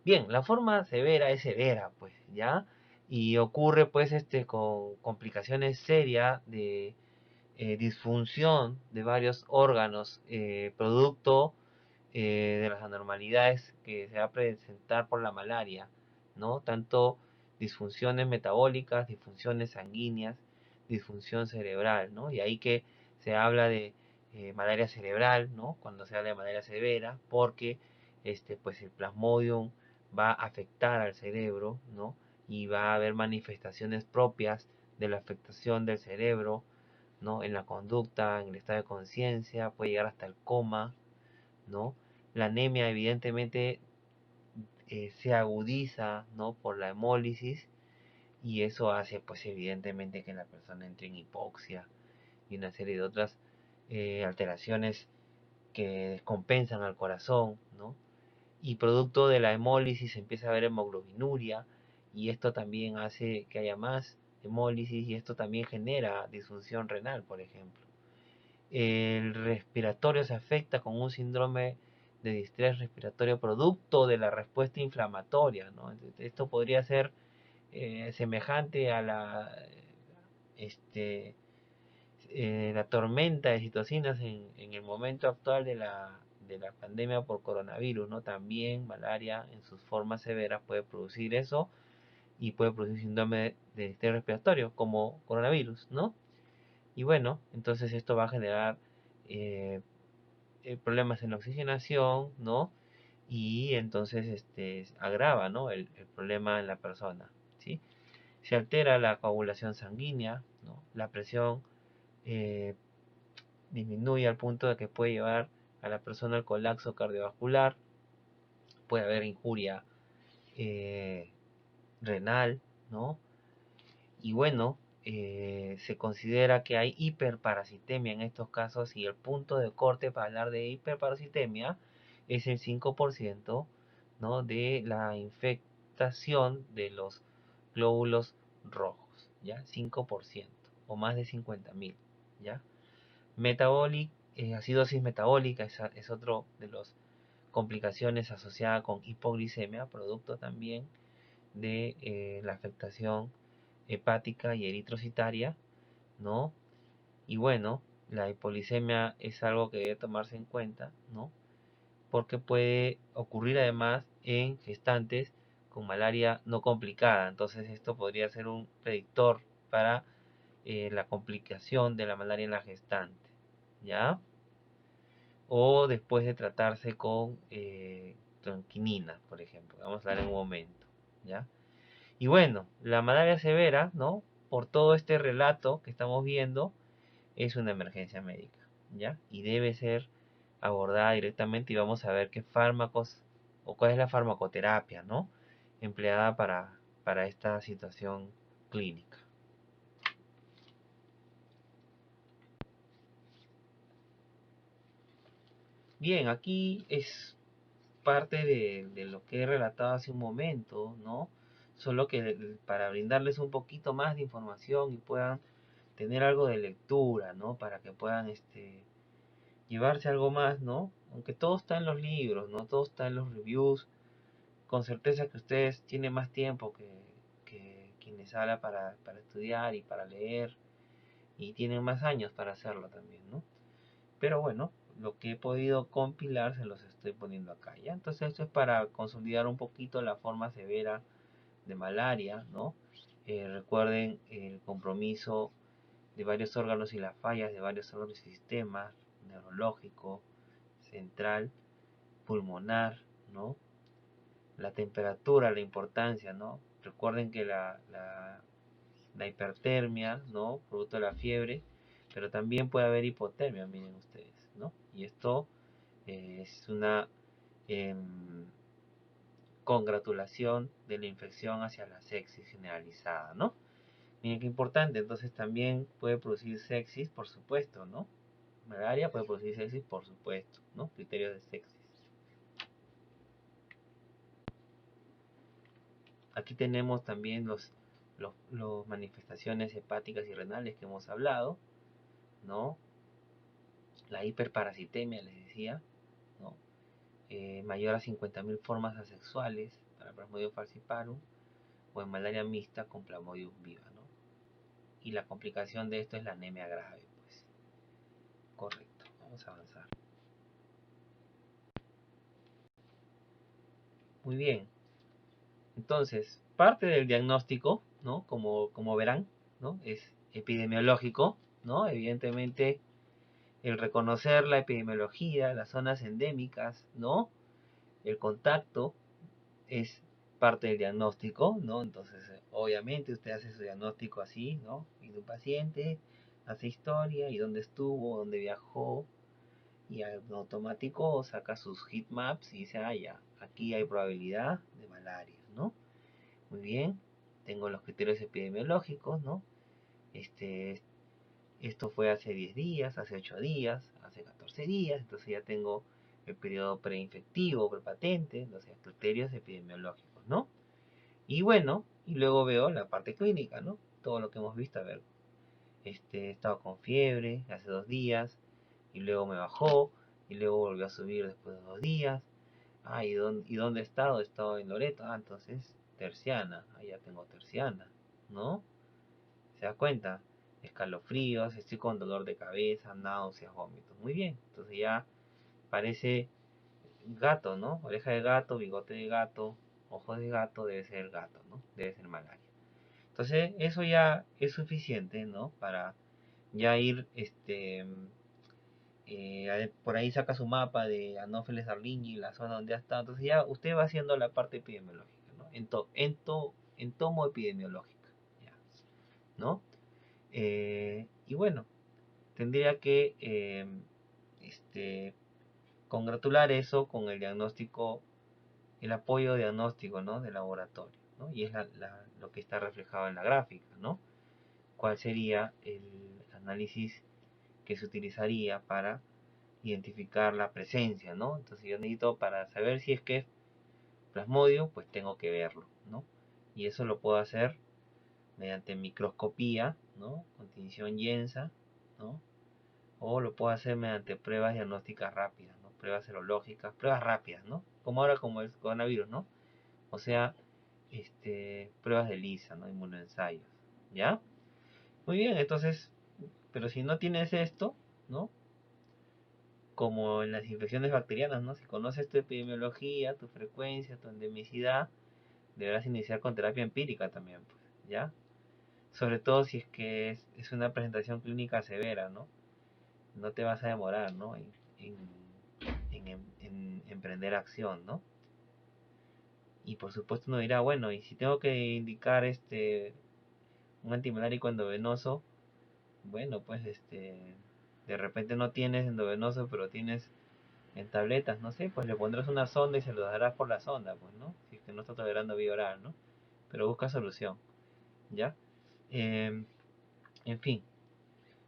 Bien, la forma severa es severa, pues, ¿ya? Y ocurre, pues, con complicaciones serias de disfunción de varios órganos, producto de las anormalidades que se va a presentar por la malaria, ¿no? Tanto disfunciones metabólicas, disfunciones sanguíneas, disfunción cerebral, ¿no? Y ahí que se habla de malaria cerebral, ¿no? Cuando se habla de malaria severa, porque pues el plasmodium va a afectar al cerebro, ¿no? Y va a haber manifestaciones propias de la afectación del cerebro, ¿no? En la conducta, en el estado de conciencia, puede llegar hasta el coma, ¿no? La anemia evidentemente se agudiza, ¿no? Por la hemólisis, y eso hace pues evidentemente que la persona entre en hipoxia y una serie de otras alteraciones que descompensan al corazón, ¿no? Y producto de la hemólisis empieza a haber hemoglobinuria, y esto también hace que haya más hemólisis, y esto también genera disfunción renal, por ejemplo. El respiratorio se afecta con un síndrome de distrés respiratorio producto de la respuesta inflamatoria, ¿no? Esto podría ser semejante a este, la tormenta de citocinas en el momento actual de la pandemia por coronavirus, ¿no? También malaria en sus formas severas puede producir eso, y puede producir síndrome de distrés respiratorio como coronavirus, ¿no? Y bueno, entonces esto va a generar eh, problemas en la oxigenación, ¿no? Y entonces agrava, ¿no? El problema en la persona, ¿sí? Se altera la coagulación sanguínea, ¿no? La presión eh, disminuye al punto de que puede llevar a la persona al colapso cardiovascular, puede haber injuria eh, renal, ¿no? Y bueno, se considera que hay hiperparasitemia en estos casos, y el punto de corte para hablar de hiperparasitemia es el 5%, ¿no? De la infectación de los glóbulos rojos, ¿ya? 5% o más de 50.000, ¿ya? Acidosis metabólica es otro de las complicaciones asociadas con hipoglicemia, producto también de la afectación hepática y eritrocitaria, ¿no? Y bueno, la hipoglicemia es algo que debe tomarse en cuenta, ¿no? Porque puede ocurrir además en gestantes con malaria no complicada. Entonces esto podría ser un predictor para la complicación de la malaria en la gestante, ¿ya? O después de tratarse con tranquinina, por ejemplo. Vamos a hablar en un momento, ¿ya? Y bueno, la malaria severa, ¿no? Por todo este relato que estamos viendo, es una emergencia médica, ¿ya? Y debe ser abordada directamente, y vamos a ver qué fármacos o cuál es la farmacoterapia, ¿no? Empleada para esta situación clínica. Bien, aquí es parte de lo que he relatado hace un momento, ¿no? Solo que para brindarles un poquito más de información y puedan tener algo de lectura, ¿no? Para que puedan llevarse algo más, ¿no? Aunque todo está en los libros, ¿no? Todo está en los reviews. Con certeza que ustedes tienen más tiempo que quienes hablan para estudiar y para leer, y tienen más años para hacerlo también, ¿no? Pero bueno, lo que he podido compilar se los estoy poniendo acá, ¿ya? Entonces esto es para consolidar un poquito la forma severa de malaria, ¿no? Recuerden el compromiso de varios órganos y las fallas de varios órganos y sistemas: neurológico, central, pulmonar, ¿no? La temperatura, la importancia, ¿no? Recuerden que la hipertermia, ¿no? Producto de la fiebre, pero también puede haber hipotermia, miren ustedes, ¿no? Y esto es una em, congratulación de la infección hacia la sepsis generalizada, ¿no? Miren qué importante. Entonces también puede producir sepsis, por supuesto, ¿no? Malaria puede producir sepsis, por supuesto, ¿no? Criterios de sepsis. Aquí tenemos también los manifestaciones hepáticas y renales que hemos hablado, ¿no? La hiperparasitemia, les decía, ¿no? Mayor a 50.000 formas asexuales para Plasmodium falciparum, o en malaria mixta con Plasmodium viva, ¿no? Y la complicación de esto es la anemia grave, pues. Correcto, vamos a avanzar. Muy bien, entonces, parte del diagnóstico, ¿no? Como verán, ¿no? Es epidemiológico, ¿no? Evidentemente, el reconocer la epidemiología, las zonas endémicas, ¿no? El contacto es parte del diagnóstico, ¿no? Entonces, obviamente usted hace su diagnóstico así, ¿no? Y de un paciente, hace historia y dónde estuvo, dónde viajó, y en automático saca sus heat maps y dice, ah, ya, aquí hay probabilidad de malaria, ¿no? Muy bien, tengo los criterios epidemiológicos, ¿no? Este, esto fue hace 10 días, hace 8 días, hace 14 días, entonces ya tengo el periodo preinfectivo, prepatente, o sea, criterios epidemiológicos, ¿no? Y bueno, y luego veo la parte clínica, ¿no? Todo lo que hemos visto, a ver, he estado con fiebre hace 2 días, y luego me bajó, y luego volvió a subir después de 2 días. Ah, ¿y dónde he estado? He estado en Loreto. Ah, entonces, terciana. Ah, ya tengo terciana, ¿no? ¿Se da cuenta? Escalofríos, estoy con dolor de cabeza, náuseas, vómitos. Muy bien, entonces ya parece gato, ¿no? Oreja de gato, bigote de gato, ojos de gato, debe ser gato, ¿no? Debe ser malaria. Entonces, eso ya es suficiente, ¿no? Para ya ir, por ahí saca su mapa de Anófeles Arlingi, la zona donde ha estado. Entonces ya usted va haciendo la parte epidemiológica, ¿no? En tomo epidemiológica, ya, ¿no? Y bueno, tendría que congratular eso con el diagnóstico, el apoyo diagnóstico, ¿no? De laboratorio, ¿no? Y es lo que está reflejado en la gráfica, ¿no? ¿Cuál sería el análisis que se utilizaría para identificar la presencia, ¿no? Entonces yo necesito, para saber si es que es plasmodio, pues tengo que verlo, ¿no? Y eso lo puedo hacer mediante microscopía, ¿no? Con tinción Yensa, ¿no? O lo puedo hacer mediante pruebas diagnósticas rápidas, ¿no? Pruebas serológicas, pruebas rápidas, ¿no? Como ahora como el coronavirus, ¿no? O sea, pruebas de ELISA, ¿no? Inmunoensayos, ¿ya? Muy bien, entonces, pero si no tienes esto, ¿no? Como en las infecciones bacterianas, ¿no? Si conoces tu epidemiología, tu frecuencia, tu endemicidad, deberás iniciar con terapia empírica también, pues, ¿ya? Sobre todo si es que es una presentación clínica severa, ¿no? No te vas a demorar, ¿no? En emprender acción, ¿no? Y por supuesto uno dirá, bueno, y si tengo que indicar un antimalárico endovenoso, bueno, pues de repente no tienes endovenoso, pero tienes en tabletas, no sé, pues le pondrás una sonda y se lo darás por la sonda, pues, ¿no? Si es que no está tolerando vía oral, ¿no? Pero busca solución, ¿ya? Eh, en fin,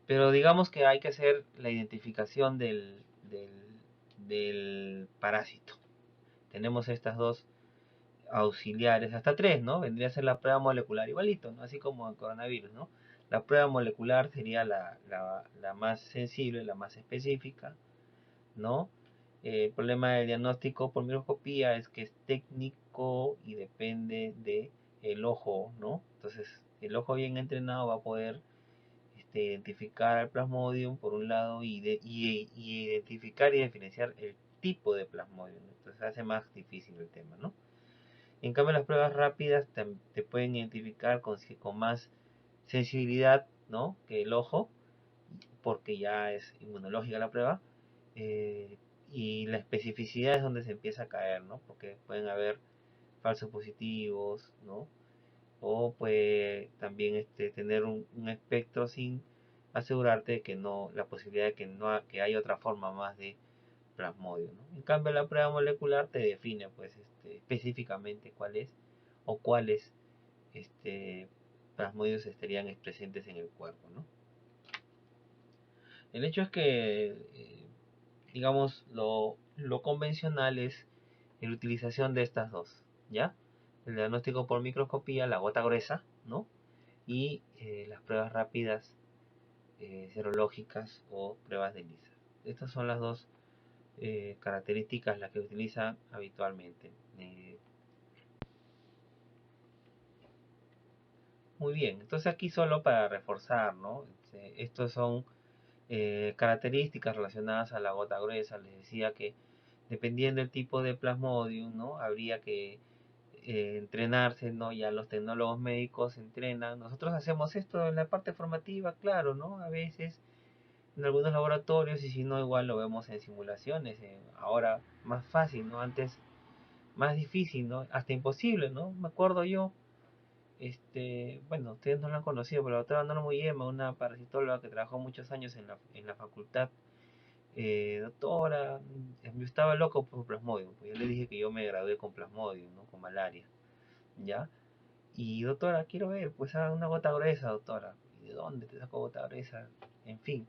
pero digamos que hay que hacer la identificación del parásito. Tenemos estas dos auxiliares, hasta tres, ¿no? Vendría a ser la prueba molecular igualito, ¿no? Así como el coronavirus, ¿no? La prueba molecular sería la más sensible, la más específica, ¿no? El problema del diagnóstico por microscopía es que es técnico y depende de el ojo, ¿no? Entonces, el ojo bien entrenado va a poder identificar al Plasmodium por un lado y identificar y diferenciar el tipo de Plasmodium, ¿no? Entonces hace más difícil el tema, ¿no? En cambio, las pruebas rápidas te pueden identificar con más sensibilidad, ¿no? Que el ojo, porque ya es inmunológica la prueba, eh, y la especificidad es donde se empieza a caer, ¿no? Porque pueden haber falsos positivos, ¿no? O puede también tener un espectro sin asegurarte de que no, la posibilidad de que no que hay otra forma más de plasmodio, ¿no? En cambio, la prueba molecular te define, pues, específicamente cuál es o cuáles plasmodios estarían presentes en el cuerpo, ¿no? El hecho es que, digamos, lo convencional es la utilización de estas dos, ¿ya? El diagnóstico por microscopía, la gota gruesa, ¿no? Y las pruebas rápidas serológicas o pruebas de ELISA. Estas son las dos características las que utilizan habitualmente. Muy bien, entonces aquí solo para reforzar, ¿no? Estos son características relacionadas a la gota gruesa. Les decía que dependiendo del tipo de plasmodium, ¿no? Habría que entrenarse, ¿no? Ya los tecnólogos médicos entrenan. Nosotros hacemos esto en la parte formativa, claro, ¿no? A veces en algunos laboratorios y si no, igual lo vemos en simulaciones. Ahora más fácil, ¿no? Antes más difícil, ¿no? Hasta imposible, ¿no? Me acuerdo yo, bueno, ustedes no lo han conocido, pero la doctora Norma Uyema, una parasitóloga que trabajó muchos años en la facultad, doctora, yo estaba loco por Plasmodium, pues yo le dije que yo me gradué con Plasmodium, ¿no? Con malaria, ¿ya? Y doctora, quiero ver, pues una gota gruesa, doctora. ¿Y de dónde te sacó gota gruesa? En fin,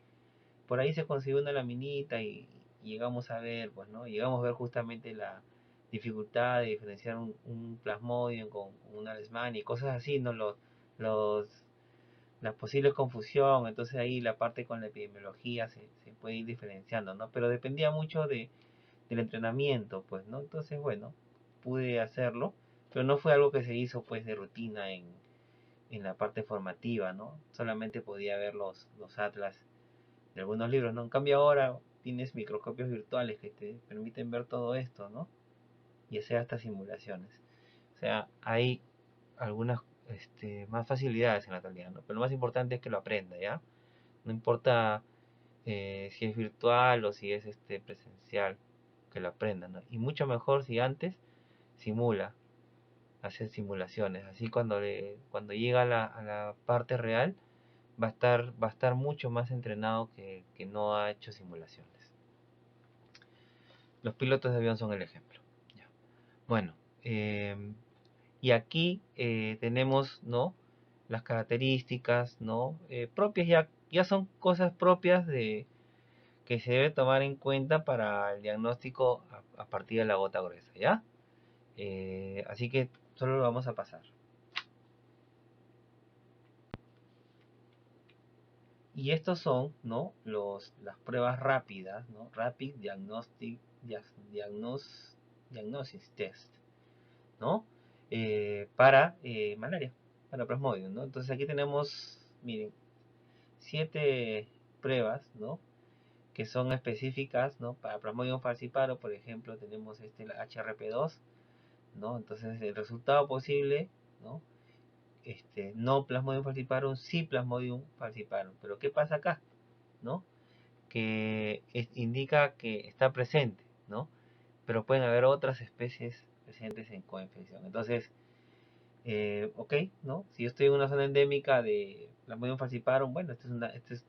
por ahí se consiguió una laminita y llegamos a ver, pues, ¿no? Llegamos a ver justamente la dificultad de diferenciar un Plasmodium con una Leishmania y cosas así, ¿no? Los, la posible confusión, entonces ahí la parte con la epidemiología se puede ir diferenciando, ¿no? Pero dependía mucho del entrenamiento, pues, ¿no? Entonces, bueno, pude hacerlo, pero no fue algo que se hizo, pues, de rutina en la parte formativa, ¿no? Solamente podía ver los atlas de algunos libros, ¿no? En cambio ahora tienes microscopios virtuales que te permiten ver todo esto, ¿no? Y hacer estas simulaciones. O sea, hay algunas más facilidades en la realidad, ¿no? Pero lo más importante es que lo aprenda, ¿ya? No importa si es virtual o si es presencial, que lo aprenda, ¿no? Y mucho mejor si antes simula, hacer simulaciones. Así cuando llega a la parte real, va a estar mucho más entrenado que no ha hecho simulaciones. Los pilotos de avión son el ejemplo. Ya. Bueno, eh, y aquí tenemos, ¿no? Las características, ¿no? Propias, ya son cosas propias que se debe tomar en cuenta para el diagnóstico a partir de la gota gruesa, ¿ya? Así que solo lo vamos a pasar. Y estos son, ¿no? Las pruebas rápidas, ¿no? Rapid Diagnosis Test, ¿no? Para malaria, para Plasmodium, ¿no? Entonces aquí tenemos, miren, 7 pruebas, ¿no? Que son específicas, ¿no? Para Plasmodium falciparum, por ejemplo, tenemos la HRP2, ¿no? Entonces el resultado posible, ¿no? No Plasmodium falciparum, sí Plasmodium falciparum. Pero ¿qué pasa acá? ¿No? Que indica que está presente, ¿no? Pero pueden haber otras especies presentes en coinfección. Entonces, ok, ¿no? Si yo estoy en una zona endémica de Plasmodium falciparum, bueno, esto es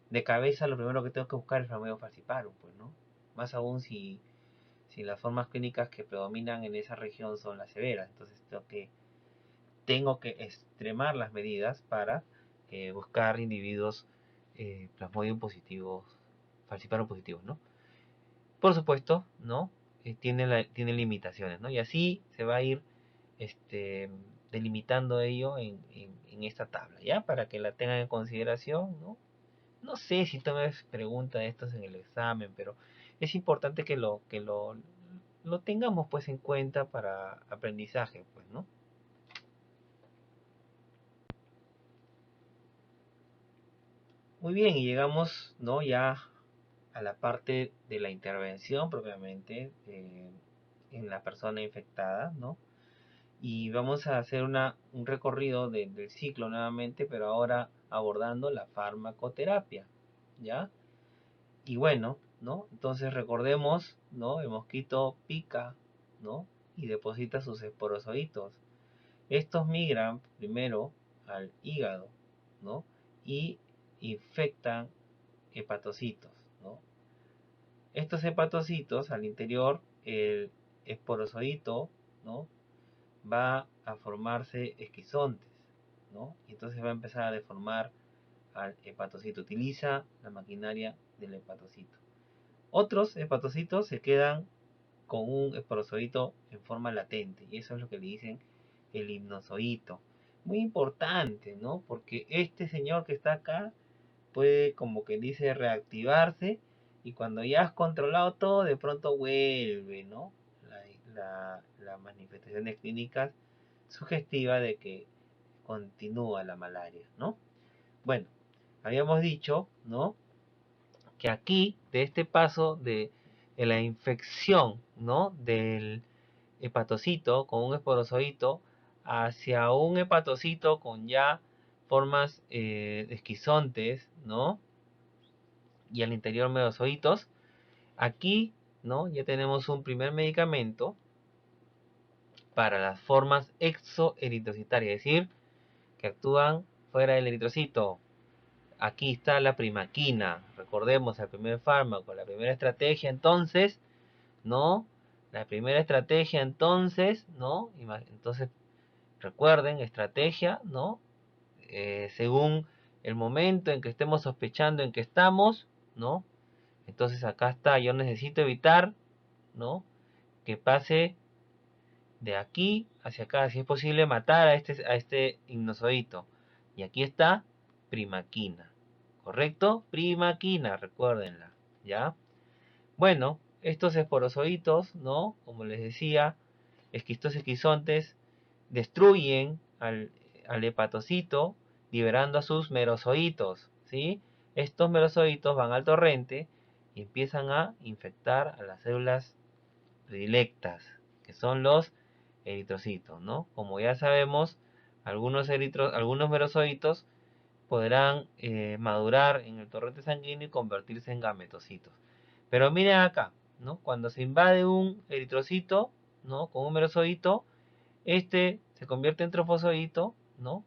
de cabeza, lo primero que tengo que buscar es Plasmodium falciparum, pues, ¿no? Más aún si las formas clínicas que predominan en esa región son las severas. Entonces tengo que extremar las medidas para buscar individuos Plasmodium positivos, falciparum positivos, ¿no? Por supuesto, ¿no? Tiene limitaciones, ¿no? Y así se va a ir este, delimitando ello en esta tabla, ¿ya? Para que la tengan en consideración, ¿no? No sé si tomes preguntas de estos en el examen, pero es importante lo tengamos pues en cuenta para aprendizaje, pues, ¿no? Muy bien, y llegamos, ¿no? Ya a la parte de la intervención propiamente en la persona infectada, ¿no? Y vamos a hacer un recorrido del ciclo nuevamente, pero ahora abordando la farmacoterapia, ¿ya? Y bueno, ¿no? Entonces recordemos, ¿no? El mosquito pica, ¿no? Y deposita sus esporozoitos. Estos migran primero al hígado, ¿no? Y infectan hepatocitos, ¿no? Estos hepatocitos al interior, el esporozoito, ¿no? Va a formarse esquizontes, ¿no? Y entonces va a empezar a deformar al hepatocito. Utiliza la maquinaria del hepatocito. Otros hepatocitos se quedan con un esporozoito en forma latente, y eso es lo que le dicen el hipnozoito. Muy importante, ¿no? Porque este señor que está acá puede, como que dice, reactivarse, y cuando ya has controlado todo, de pronto vuelve, ¿no? Las manifestaciones clínicas sugestiva de que continúa la malaria, ¿no? Bueno, habíamos dicho, ¿no? Que aquí, de este paso de la infección, ¿no? Del hepatocito con un esporozoito hacia un hepatocito con ya formas esquizontes, ¿no? Y al interior medozoitos. Aquí, ¿no? Ya tenemos un primer medicamento para las formas exoeritrocitarias, es decir, que actúan fuera del eritrocito. aquí está la primaquina. Recordemos el primer fármaco, la primera estrategia entonces, ¿no? La primera estrategia entonces, ¿no? Entonces, recuerden, estrategia, ¿no? Según el momento en que estemos sospechando en que estamos, ¿no? Entonces acá está, yo necesito evitar, ¿no? Que pase de aquí hacia acá, si es posible matar a este hipnozoito. Y aquí está primaquina, ¿correcto? Primaquina, recuérdenla, ¿ya? Bueno, estos esporozoitos, ¿no? Como les decía, estos esquizontes destruyen al hepatocito liberando a sus merozoitos, ¿sí? Estos merozoitos van al torrente y empiezan a infectar a las células predilectas, que son los eritrocitos, ¿no? Como ya sabemos, algunos merozoitos podrán madurar en el torrente sanguíneo y convertirse en gametocitos. Pero miren acá, ¿no? Cuando se invade un eritrocito, ¿no? Con un merozoito, este se convierte en trofozoito, ¿no?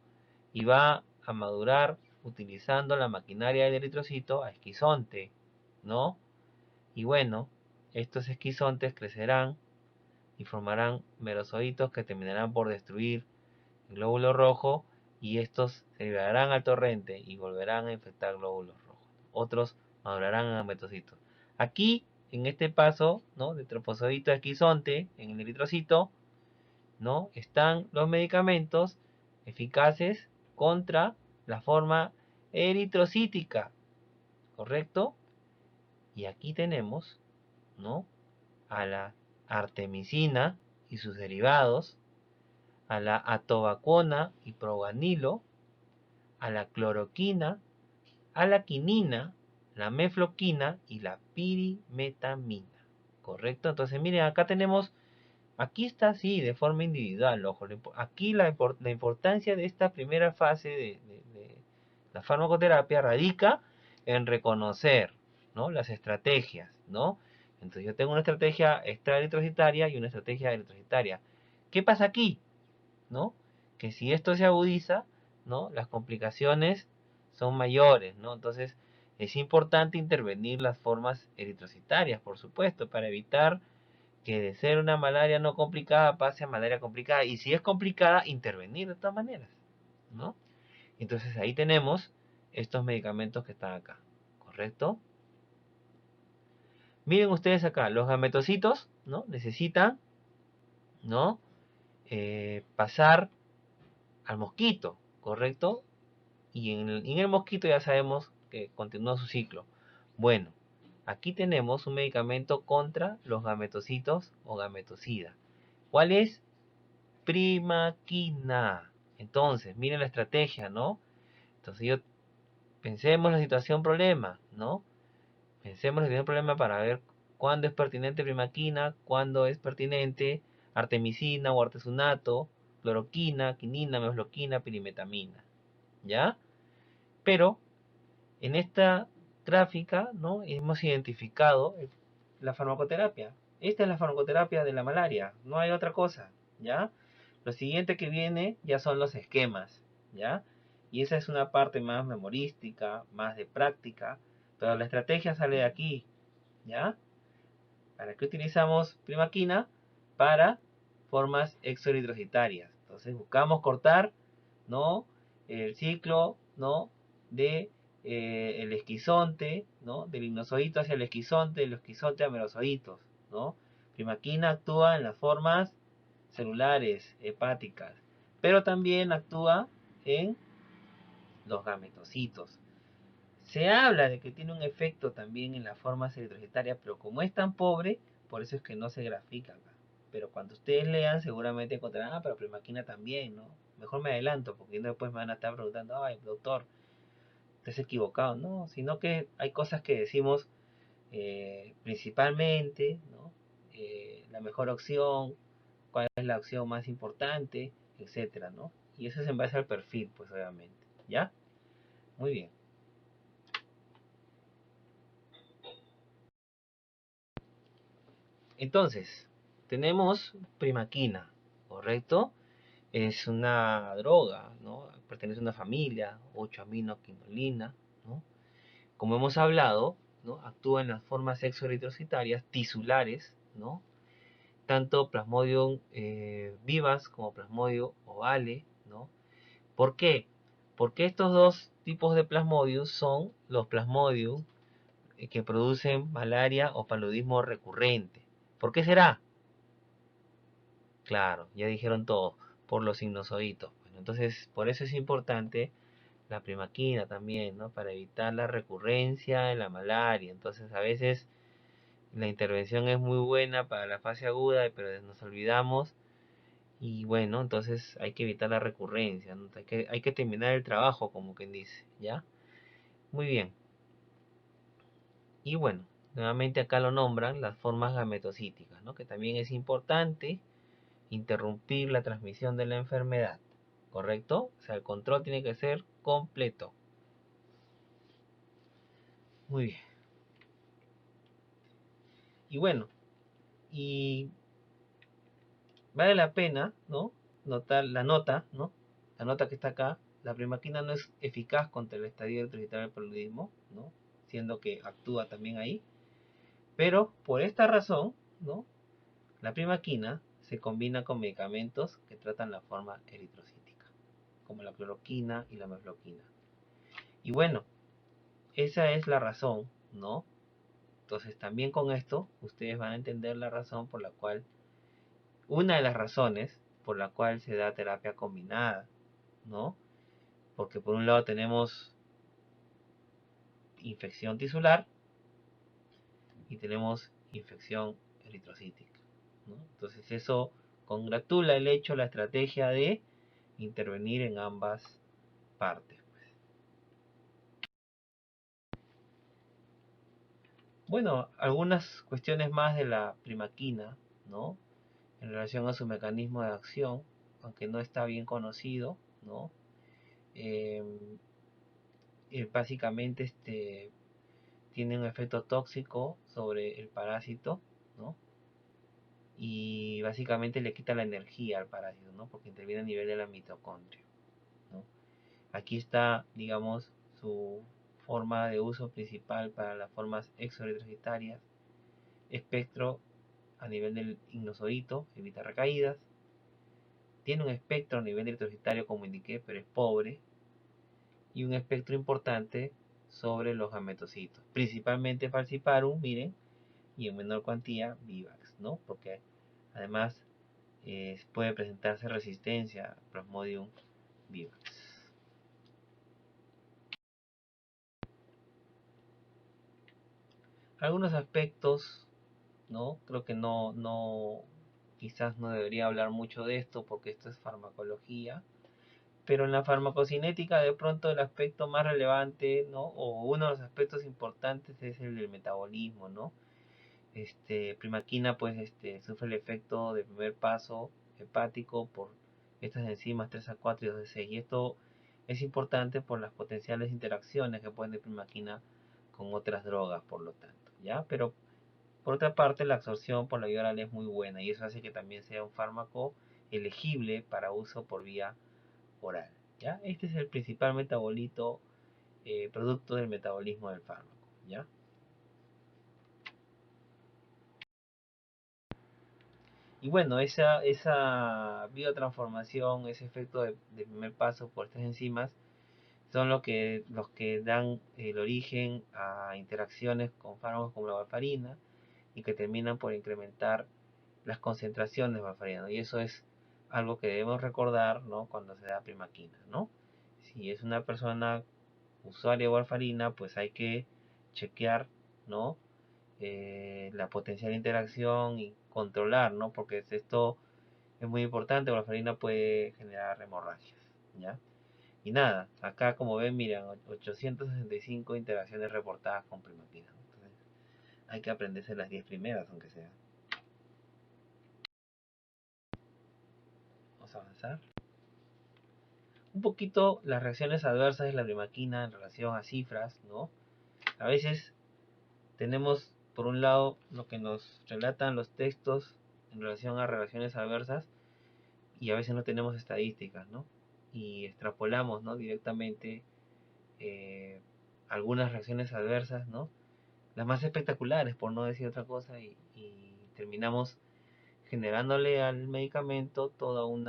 Y va a madurar utilizando la maquinaria del eritrocito a esquizonte, ¿no? Y bueno, estos esquizontes crecerán y formarán merozoitos que terminarán por destruir el glóbulo rojo y estos se liberarán al torrente y volverán a infectar glóbulos rojos. Otros madurarán en gametocitos. Aquí, en este paso, ¿no? De trofozoito a esquizonte, en el eritrocito, ¿no? Están los medicamentos eficaces contra la forma eritrocítica, ¿correcto? Y aquí tenemos, ¿no? A la artemisina y sus derivados, a la atovaquona y proguanilo, a la cloroquina, a la quinina, la mefloquina y la pirimetamina. ¿Correcto? Entonces, miren, acá tenemos, aquí está así, de forma individual, ojo. Aquí la importancia de esta primera fase de la farmacoterapia radica en reconocer, ¿no? Las estrategias, ¿no? Entonces, yo tengo una estrategia extraeritrocitaria y una estrategia eritrocitaria. ¿Qué pasa aquí? ¿No? Que si esto se agudiza, ¿no? Las complicaciones son mayores, ¿no? Entonces es importante intervenir las formas eritrocitarias, por supuesto, para evitar que de ser una malaria no complicada pase a malaria complicada. Y si es complicada, intervenir de todas maneras, ¿no? Entonces ahí tenemos estos medicamentos que están acá, ¿correcto? Miren ustedes acá, los gametocitos, ¿no? Necesitan, ¿no? Pasar al mosquito, ¿correcto? Y en el mosquito ya sabemos que continúa su ciclo. Bueno, aquí tenemos un medicamento contra los gametocitos o gametocida. ¿Cuál es? Primaquina. Entonces, miren la estrategia, ¿no? Entonces pensemos la situación problema, ¿no? Pensemos la situación problema para ver cuándo es pertinente primaquina, cuándo es pertinente artemisina o artesunato, cloroquina, quinina, mefloquina, pirimetamina. ¿Ya? Pero en esta gráfica, ¿no? Hemos identificado la farmacoterapia. Esta es la farmacoterapia de la malaria, no hay otra cosa, ¿ya? Lo siguiente que viene ya son los esquemas, ¿ya? Y esa es una parte más memorística, más de práctica, pero la estrategia sale de aquí, ¿ya? ¿Para qué utilizamos primaquina? Para formas exoeritrocitarias. Entonces buscamos cortar, ¿no? El ciclo, ¿no? De el esquizonte, ¿no? Del hipnozoito hacia el esquizonte, del esquizonte a merozoitos, ¿no? Primaquina actúa en las formas celulares, hepáticas, pero también actúa en los gametocitos. Se habla de que tiene un efecto también en las formas eritrocitarias, pero como es tan pobre, por eso es que no se grafica acá. Pero cuando ustedes lean, seguramente encontrarán, pero primaquina también, ¿no? Mejor me adelanto, porque después me van a estar preguntando, ay, doctor, estás equivocado. No, sino que hay cosas que decimos principalmente, ¿no? La mejor opción, cuál es la opción más importante, etcétera, ¿no? Y eso es en base al perfil, pues obviamente. ¿Ya? Muy bien. Entonces, tenemos primaquina, ¿correcto? Es una droga, ¿no? Pertenece a una familia, 8-aminoquinolina, ¿no? Como hemos hablado, ¿no? Actúa en las formas exoeritrocitarias tisulares, ¿no? Tanto Plasmodium vivas como Plasmodium ovale, ¿no? ¿Por qué? Porque estos dos tipos de Plasmodium son los Plasmodium que producen malaria o paludismo recurrente. ¿Por qué será? Claro, ya dijeron todo, por los sinusoídos. Bueno, entonces, por eso es importante la primaquina también, ¿no? Para evitar la recurrencia de la malaria. Entonces, a veces la intervención es muy buena para la fase aguda, pero nos olvidamos y bueno, entonces hay que evitar la recurrencia, ¿no? Hay que terminar el trabajo, como quien dice, ¿ya? Muy bien. Y bueno, nuevamente acá lo nombran las formas gametocíticas, ¿no? Que también es importante interrumpir la transmisión de la enfermedad, ¿correcto? O sea, el control tiene que ser completo. Muy bien. Y bueno, y vale la pena, ¿no? Notar la nota, ¿no? La nota que está acá, la primaquina no es eficaz contra el estadio electrocitario del paludismo, ¿no? Siendo que actúa también ahí. Pero por esta razón, ¿no? La primaquina se combina con medicamentos que tratan la forma eritrocítica, como la cloroquina y la mefloquina. Y bueno, esa es la razón, ¿no? Entonces también con esto ustedes van a entender la razón por la cual, una de las razones por la cual se da terapia combinada, ¿no? Porque por un lado tenemos infección tisular y tenemos infección eritrocítica, ¿no? Entonces eso congratula el hecho, la estrategia de intervenir en ambas partes. Bueno, algunas cuestiones más de la primaquina, ¿no? En relación a su mecanismo de acción, aunque no está bien conocido, ¿no? Eh, Básicamente tiene un efecto tóxico sobre el parásito, ¿no? Y básicamente le quita la energía al parásito, ¿no? Porque interviene a nivel de la mitocondria, ¿no? Aquí está, digamos, su forma de uso principal para las formas exoeritrocitarias, espectro a nivel del ignosoito, evita recaídas, tiene un espectro a nivel eritrocitario como indiqué, pero es pobre, y un espectro importante sobre los gametocitos, principalmente falciparum, miren, y en menor cuantía vivax, ¿no? Porque además puede presentarse resistencia a Plasmodium vivax. Algunos aspectos, ¿no? Creo que quizás no debería hablar mucho de esto porque esto es farmacología, pero en la farmacocinética de pronto el aspecto más relevante, ¿no? O uno de los aspectos importantes es el del metabolismo, ¿no? Primaquina pues sufre el efecto de primer paso hepático por estas enzimas 3A4 y 2D6 y esto es importante por las potenciales interacciones que pueden de primaquina con otras drogas, por lo tanto, ¿ya? Pero por otra parte la absorción por la vía oral es muy buena y eso hace que también sea un fármaco elegible para uso por vía oral, ¿ya? Este es el principal metabolito, producto del metabolismo del fármaco, ¿ya? Y bueno, esa biotransformación, ese efecto de primer paso por estas enzimas, son los que dan el origen a interacciones con fármacos como la warfarina y que terminan por incrementar las concentraciones de warfarina, ¿no? Y eso es algo que debemos recordar, ¿no? Cuando se da primaquina, ¿no? Si es una persona usuaria de warfarina, pues hay que chequear, ¿no? La potencial interacción y controlar, ¿no? Porque esto es muy importante, la farina puede generar hemorragias, ¿ya? Y nada, acá como ven, miran, 865 interacciones reportadas con primaquina, ¿no? Entonces, hay que aprenderse las 10 primeras, aunque sea. Vamos a avanzar. Un poquito las reacciones adversas de la primaquina en relación a cifras, ¿no? A veces tenemos, por un lado, lo que nos relatan los textos en relación a reacciones adversas y a veces no tenemos estadísticas, ¿no? Y extrapolamos, ¿no? Directamente algunas reacciones adversas, ¿no? Las más espectaculares, por no decir otra cosa, y terminamos generándole al medicamento toda un,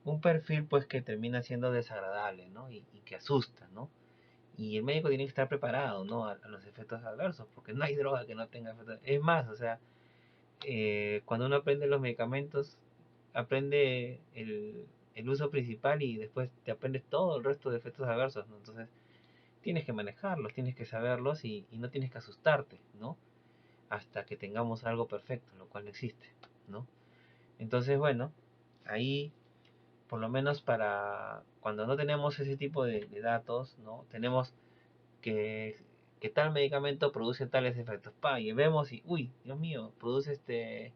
un perfil pues que termina siendo desagradable, ¿no? Y que asusta, ¿no? Y el médico tiene que estar preparado, ¿no? A los efectos adversos, porque no hay droga que no tenga efectos. Es más, o sea, cuando uno aprende los medicamentos, aprende el uso principal y después te aprendes todo el resto de efectos adversos, ¿no? Entonces, tienes que manejarlos, tienes que saberlos y no tienes que asustarte, ¿no? Hasta que tengamos algo perfecto, lo cual no existe, ¿no? Entonces, bueno, ahí por lo menos para cuando no tenemos ese tipo de datos, ¿no? Tenemos que, que tal medicamento produce tales efectos, pa, y vemos y, uy, Dios mío, produce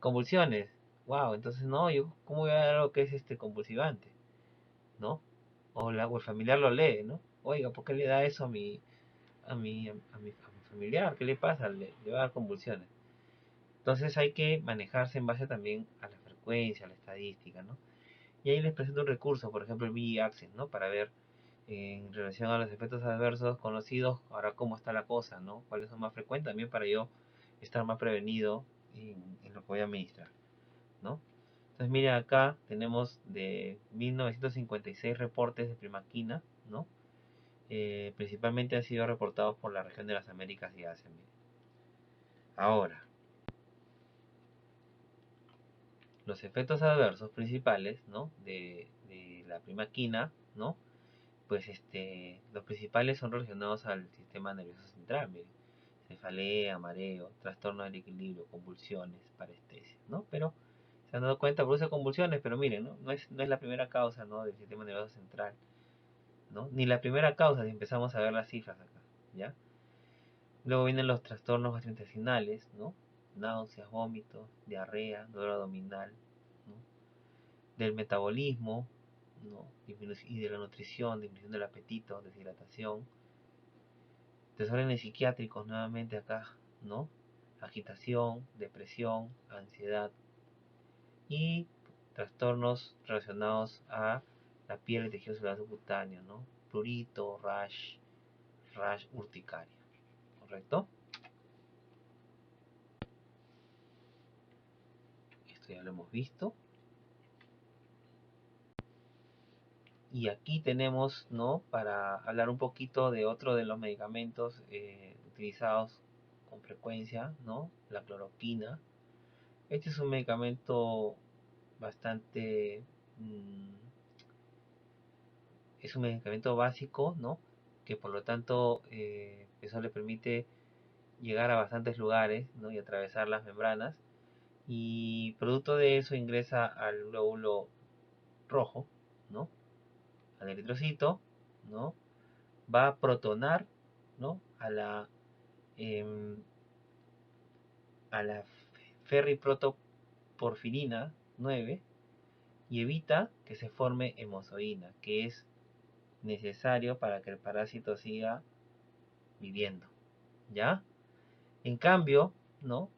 convulsiones, wow, entonces no, yo, ¿cómo voy a dar algo que es convulsivante? ¿No? O el familiar lo lee, ¿no? Oiga, ¿por qué le da eso a mi familiar? ¿Qué le pasa? Le va a dar convulsiones. Entonces hay que manejarse en base también a la frecuencia, a la estadística, ¿no? Y ahí les presento un recurso, por ejemplo el VG-Axis, ¿no? Para ver en relación a los efectos adversos conocidos, ahora cómo está la cosa, ¿no? Cuáles son más frecuentes también para yo estar más prevenido en lo que voy a administrar, ¿no? Entonces, miren acá tenemos de 1956 reportes de primaquina, ¿no? Principalmente han sido reportados por la región de las Américas y Asia. Miren. Ahora, los efectos adversos principales, ¿no? De la primaquina, ¿no? Pues los principales son relacionados al sistema nervioso central, miren. Cefalea, mareo, trastorno del equilibrio, convulsiones, parestesia, ¿no? Pero se han dado cuenta, produce convulsiones, pero miren, ¿no? No es la primera causa, ¿no? Del sistema nervioso central, ¿no? Ni la primera causa si empezamos a ver las cifras acá, ¿ya? Luego vienen los trastornos gastrointestinales, ¿no? Náuseas, vómitos, diarrea, dolor abdominal, ¿no? Del metabolismo, ¿no? Y de la nutrición, disminución del apetito, deshidratación, desórdenes psiquiátricos nuevamente acá, ¿no? Agitación, depresión, ansiedad y trastornos relacionados a la piel y tejido celular subcutáneo, ¿no? Prurito, rash urticaria, ¿correcto? Esto ya lo hemos visto. Y aquí tenemos, ¿no? Para hablar un poquito de otro de los medicamentos utilizados con frecuencia, ¿no? La cloroquina. Este es un medicamento bastante... es un medicamento básico, ¿no? Que por lo tanto eso le permite llegar a bastantes lugares, ¿no? Y atravesar las membranas. Y producto de eso ingresa al glóbulo rojo, ¿no? Al eritrocito, ¿no? Va a protonar, ¿no? Em, a la ferriprotoporfirina 9 y evita que se forme hemozoína, que es necesario para que el parásito siga viviendo, ¿ya? En cambio, ¿no?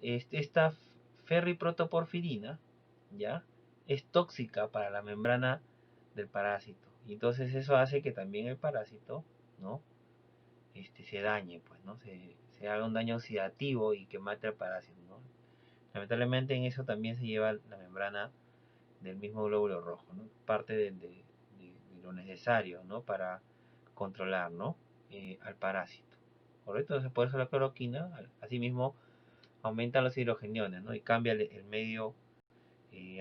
Esta ferriprotoporfirina, ¿ya? Es tóxica para la membrana del parásito. Y entonces eso hace que también el parásito, ¿no? Se dañe, pues, ¿no? Se haga un daño oxidativo y que mate al parásito, ¿no? Lamentablemente en eso también se lleva la membrana del mismo glóbulo rojo, ¿no? Parte de lo necesario, ¿no? Para controlar, ¿no? Al parásito. ¿Correcto? Entonces por eso la cloroquina, asimismo, aumenta los hidrogeniones, ¿no? Y cambia el medio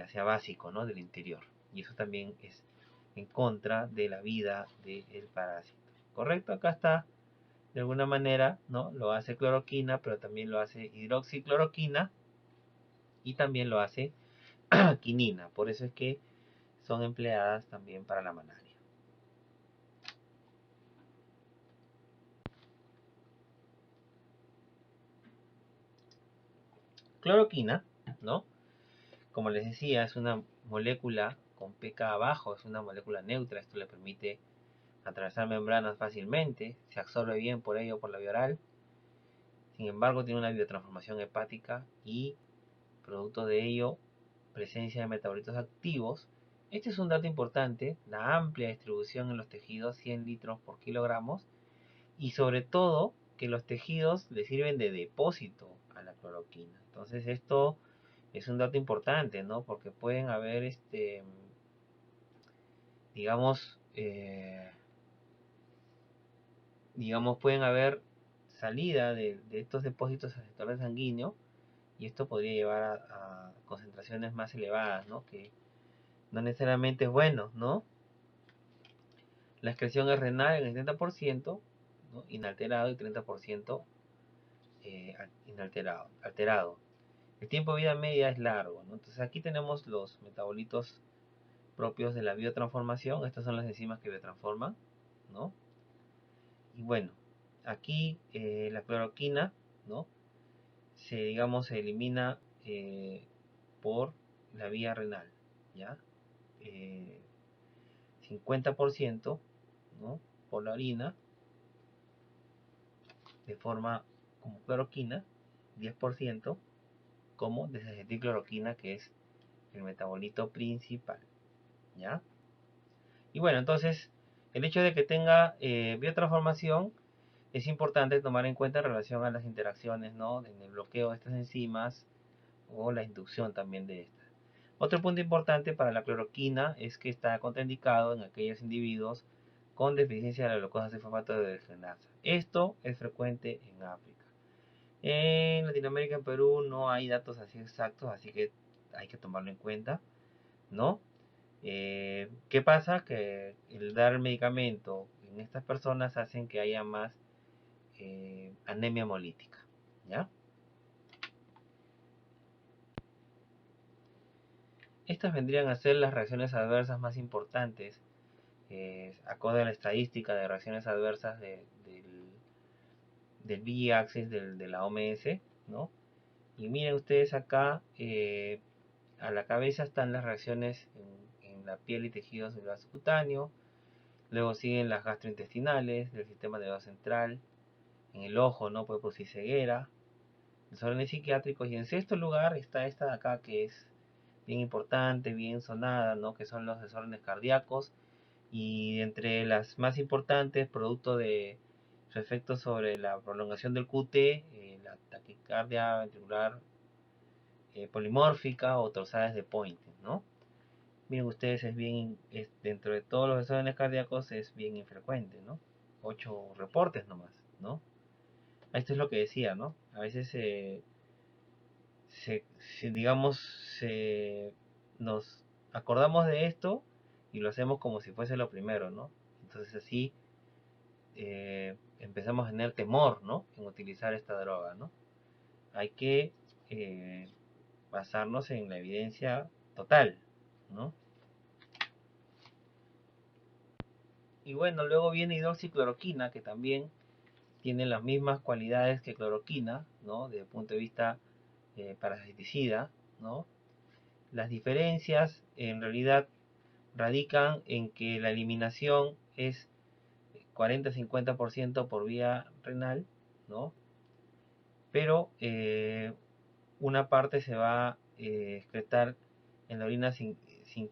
hacia básico, ¿no? Del interior. Y eso también es en contra de la vida del parásito. ¿Correcto? Acá está, de alguna manera, ¿no? Lo hace cloroquina, pero también lo hace hidroxicloroquina y también lo hace quinina. Por eso es que son empleadas también para la malaria. Cloroquina, ¿no? Como les decía, es una molécula con pK abajo, es una molécula neutra. Esto le permite atravesar membranas fácilmente, se absorbe bien por ello por la vía oral. Sin embargo, tiene una biotransformación hepática y, producto de ello, presencia de metabolitos activos Este es un dato importante, la amplia distribución en los tejidos, 100 litros por kilogramos, y sobre todo que los tejidos le sirven de depósito a la cloroquina. Entonces esto es un dato importante, ¿no? Porque pueden haber, digamos, pueden haber salida de estos depósitos al sector sanguíneo, y esto podría llevar a concentraciones más elevadas, ¿no? Que no necesariamente es bueno, ¿no? La excreción es renal en el 70%, ¿no? Inalterado, y 30% alterado. El tiempo de vida media es largo, ¿no? Entonces aquí tenemos los metabolitos propios de la biotransformación. Estas son las enzimas que biotransforman, ¿no? Y bueno, aquí la cloroquina, ¿no? Se elimina por la vía renal, ¿ya? 50%, ¿no? Por la orina, de forma como cloroquina, 10% como desacetilcloroquina, que es el metabolito principal, ¿ya? Y bueno, entonces, el hecho de que tenga biotransformación es importante tomar en cuenta en relación a las interacciones, ¿no? En el bloqueo de estas enzimas o la inducción también de estas. Otro punto importante para la cloroquina es que está contraindicado en aquellos individuos con deficiencia de la glucosa sulfato de deshidrogenasa. Esto es frecuente en África. En Latinoamérica, en Perú, no hay datos así exactos, así que hay que tomarlo en cuenta, ¿no? ¿Qué pasa? Que el dar medicamento en estas personas hacen que haya más anemia hemolítica, ¿ya? Estas vendrían a ser las reacciones adversas más importantes, acorde a la estadística de reacciones adversas del VG-Axis de la OMS, ¿no? Y miren ustedes acá, a la cabeza están las reacciones en la piel y tejidos del vaso cutáneo, luego siguen las gastrointestinales, del sistema nervioso central, en el ojo, ¿no? Puede producir ceguera, desórdenes psiquiátricos, y en sexto lugar está esta de acá, que es bien importante, bien sonada, ¿no? Que son los desórdenes cardíacos, y entre las más importantes, producto de su efecto sobre la prolongación del QT, la taquicardia ventricular polimórfica o torsades de Poynting, ¿no? Miren ustedes, dentro de todos los desórdenes cardíacos es bien infrecuente, ¿no? 8 reportes nomás, ¿no? Esto es lo que decía, ¿no? A veces digamos, nos acordamos de esto y lo hacemos como si fuese lo primero, ¿no? Entonces así empezamos a tener temor, ¿no? En utilizar esta droga, ¿no? Hay que basarnos en la evidencia total, ¿no? Y bueno, luego viene hidroxicloroquina, que también tiene las mismas cualidades que cloroquina, ¿no? Desde el punto de vista parasiticida, ¿no? Las diferencias en realidad radican en que la eliminación es 40-50% por vía renal, ¿no? Pero una parte se va a excretar en la orina sin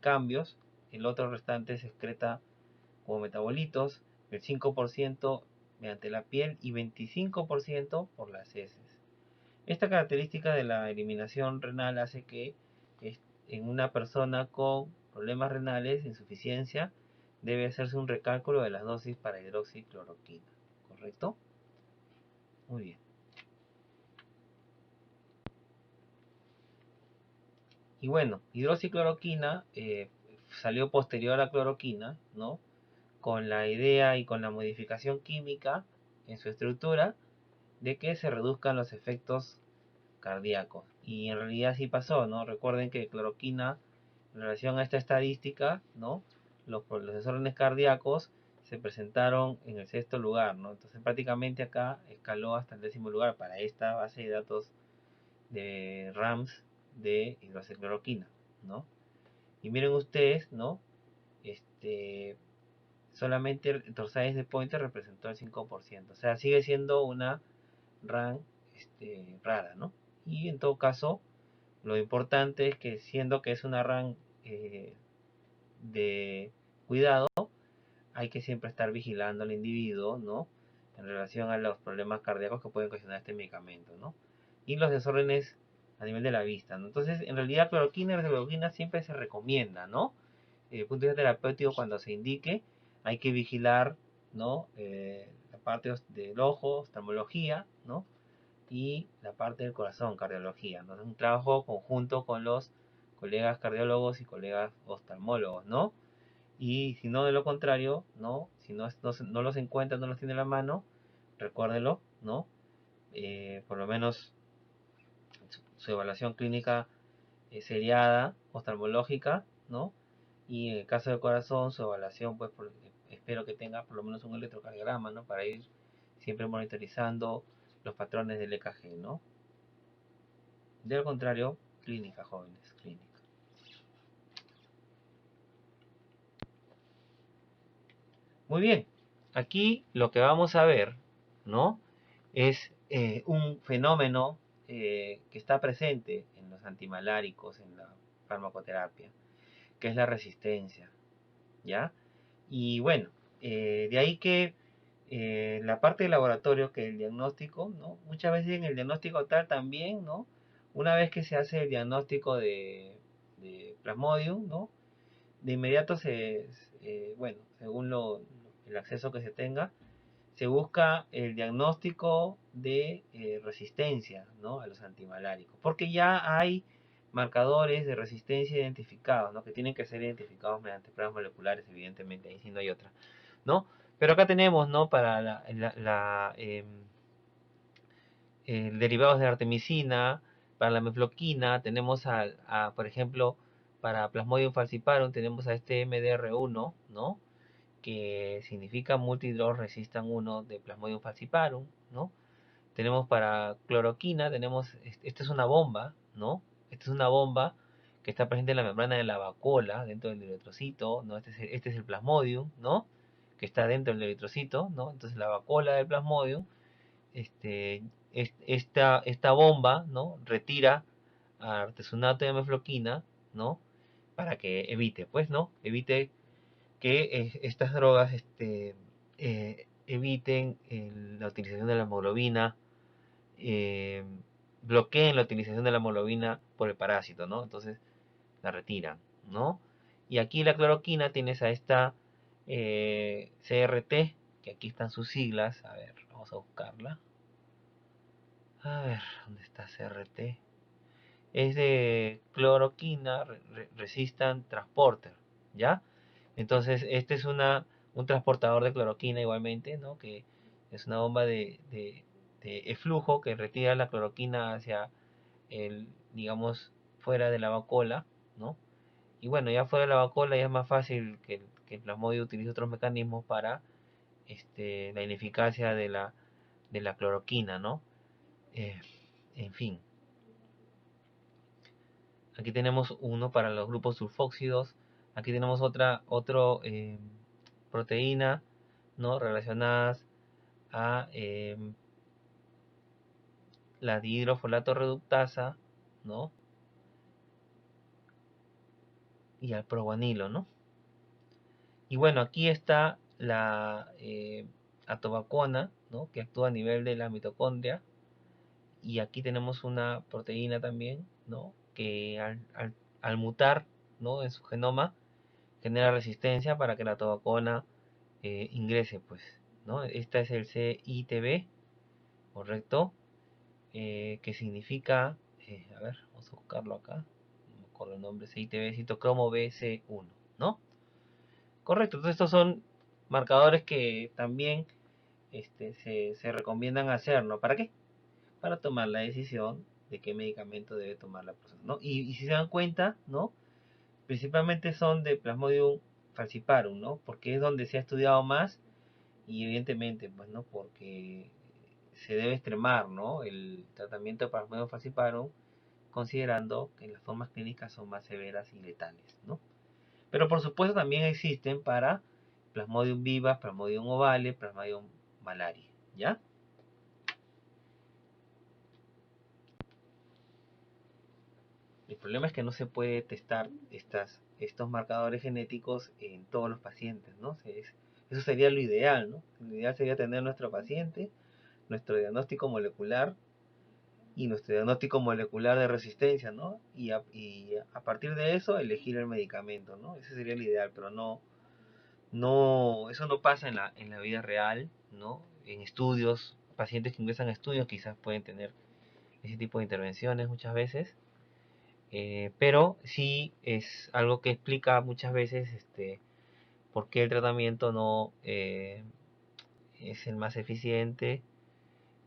cambios, el otro restante se excreta como metabolitos, el 5% mediante la piel y 25% por las heces. Esta característica de la eliminación renal hace que en una persona con problemas renales, insuficiencia, debe hacerse un recálculo de las dosis para hidroxicloroquina, ¿correcto? Muy bien. Y bueno, hidroxicloroquina salió posterior a cloroquina, ¿no? Con la idea y con la modificación química en su estructura de que se reduzcan los efectos cardíacos. Y en realidad sí pasó, ¿no? Recuerden que cloroquina, en relación a esta estadística, ¿no? Los desórdenes cardíacos se presentaron en el sexto lugar, ¿no? Entonces prácticamente acá escaló hasta el 10º lugar para esta base de datos de RAMS de hidroxicloroquina, ¿no? Y miren ustedes, ¿no? Este, solamente Torsades de Pointer representó el 5%. O sea, sigue siendo una RAM rara, ¿no? Y en todo caso, lo importante es que siendo que es una RAM de cuidado, hay que siempre estar vigilando al individuo, ¿no? En relación a los problemas cardíacos que pueden ocasionar este medicamento, ¿no? Y los desórdenes a nivel de la vista, ¿no? Entonces, en realidad, cloroquina y hidroxicloroquina siempre se recomienda, ¿no? Desde el punto de vista terapéutico, cuando se indique, hay que vigilar, ¿no? La parte del ojo, oftalmología, ¿no? Y la parte del corazón, cardiología, ¿no? Es un trabajo conjunto con los colegas cardiólogos y colegas oftalmólogos, ¿no? Y si no, de lo contrario, ¿no? Si no los encuentra, no los tiene en la mano, recuérdelo, ¿no? Por lo menos su evaluación clínica seriada, oftalmológica, ¿no? Y en el caso del corazón, su evaluación, pues espero que tenga por lo menos un electrocardiograma, ¿no? Para ir siempre monitorizando los patrones del EKG, ¿no? De lo contrario, clínica, jóvenes, clínica. Muy bien, aquí lo que vamos a ver, ¿no? Es un fenómeno que está presente en los antimaláricos, en la farmacoterapia, que es la resistencia, ¿ya? Y bueno, de ahí que la parte del laboratorio, que el diagnóstico, ¿no? Muchas veces en el diagnóstico tal también, ¿no? Una vez que se hace el diagnóstico de Plasmodium, ¿no? De inmediato bueno, según el acceso que se tenga, se busca el diagnóstico de resistencia, ¿no? A los antimaláricos, porque ya hay marcadores de resistencia identificados, ¿no? Que tienen que ser identificados mediante pruebas moleculares, evidentemente, ahí sí no hay otra, ¿no? Pero acá tenemos, ¿no? Para derivados de artemisina, para la mefloquina, tenemos por ejemplo, para Plasmodium falciparum, tenemos a este MDR1, ¿no? Que significa Multidrug Resistant 1 de Plasmodium falciparum, ¿no? Tenemos para cloroquina, esta es una bomba, ¿no? Esta es una bomba que está presente en la membrana de la vacuola, dentro del eritrocito, ¿no? Este es el Plasmodium, ¿no? Que está dentro del eritrocito, ¿no? Entonces la vacuola del Plasmodium, esta bomba, ¿no? Retira artesunato de mefloquina, ¿no? Para que evite, pues, ¿no? Evite que estas drogas eviten la utilización de la hemoglobina, eh, bloqueen la utilización de la hemoglobina por el parásito, ¿no? Entonces la retiran, ¿no? Y aquí la cloroquina tienes a esta CRT, que aquí están sus siglas, a ver, vamos a buscarla. A ver, ¿dónde está CRT? Es de cloroquina resistant transporter, ¿ya? Entonces, este es un transportador de cloroquina igualmente, ¿no? Que es una bomba de eflujo que retira la cloroquina hacia digamos, fuera de la vacuola, ¿no? Y bueno, ya fuera de la vacuola ya es más fácil que el plasmodio utilice otros mecanismos para la ineficacia de la cloroquina, ¿no? Eh, en fin, aquí tenemos uno para los grupos sulfóxidos, aquí tenemos otro proteína, ¿no? Relacionadas a la dihidrofolato reductasa, ¿no? Y al proguanilo, ¿no? Y bueno, aquí está la atobacona, ¿no? Que actúa a nivel de la mitocondria. Y aquí tenemos una proteína también, ¿no? Que al mutar, ¿no? En su genoma genera resistencia para que la atobacona ingrese, pues, ¿no? Esta es el CITB, correcto, que significa, a ver, vamos a buscarlo acá, no me acuerdo el nombre, CITB, citocromo BC1, ¿no? Correcto, entonces estos son marcadores que también se recomiendan hacer, ¿no? ¿Para qué? Para tomar la decisión de qué medicamento debe tomar la persona, ¿no? Y si se dan cuenta, ¿no? Principalmente son de Plasmodium falciparum, ¿no? Porque es donde se ha estudiado más y evidentemente, pues, ¿no? Porque se debe extremar, ¿no? El tratamiento de Plasmodium falciparum considerando que las formas clínicas son más severas y letales, ¿no? Pero por supuesto también existen para Plasmodium viva, Plasmodium ovale, Plasmodium malaria, ¿ya? El problema es que no se puede testar estos marcadores genéticos en todos los pacientes, ¿no? Eso sería lo ideal, ¿no? Lo ideal sería tener nuestro paciente, nuestro diagnóstico molecular y nuestro diagnóstico molecular de resistencia, ¿no? Y a partir de eso elegir el medicamento, ¿no? Ese sería el ideal, pero eso no pasa en la vida real, ¿no? En estudios, pacientes que ingresan a estudios quizás pueden tener ese tipo de intervenciones muchas veces, pero sí es algo que explica muchas veces por qué el tratamiento no es el más eficiente,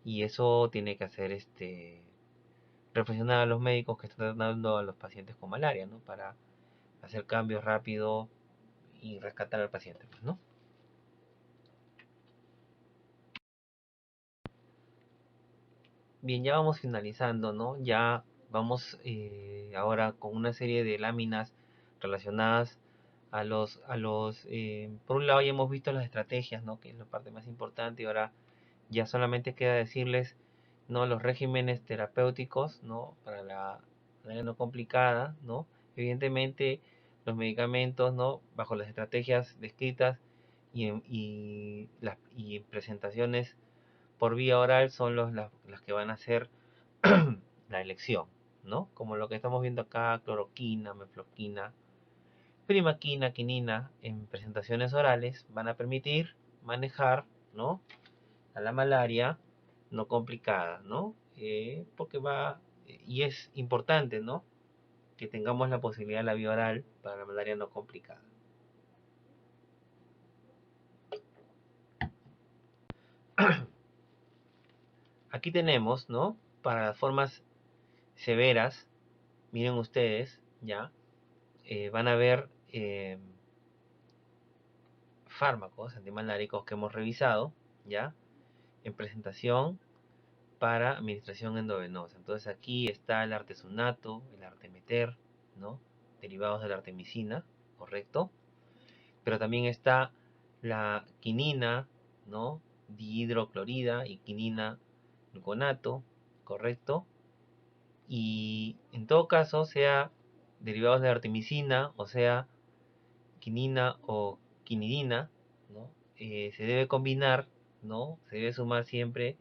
y eso tiene que hacer reflexionar a los médicos que están tratando a los pacientes con malaria, ¿no? Para hacer cambios rápido y rescatar al paciente, pues, ¿no? Bien, ya vamos finalizando, ¿no? Ya vamos ahora con una serie de láminas relacionadas por un lado ya hemos visto las estrategias, ¿no? Que es la parte más importante, y ahora ya solamente queda decirles, ¿no? Los regímenes terapéuticos, ¿no? Para la malaria no complicada, ¿no? Evidentemente, los medicamentos, ¿no? Bajo las estrategias descritas y en presentaciones por vía oral son las que van a ser la elección, ¿no? Como lo que estamos viendo acá, cloroquina, mefloquina, primaquina, quinina, en presentaciones orales van a permitir manejar, ¿no? A la malaria no complicada, ¿no? Y es importante, ¿no? Que tengamos la posibilidad de la vía oral para la malaria no complicada. Aquí tenemos, ¿no? Para las formas severas, miren ustedes, ¿ya? Van a ver fármacos antimaláricos que hemos revisado, ¿ya? En presentación para administración endovenosa. Entonces aquí está el artesunato, el artemeter, ¿no? Derivados de la artemisina, correcto. Pero también está la quinina, ¿no? Dihidroclorida y quinina gluconato, correcto. Y en todo caso, sea derivados de la artemisina, o sea quinina o quinidina, ¿no? Se debe combinar, ¿no? Se debe sumar siempre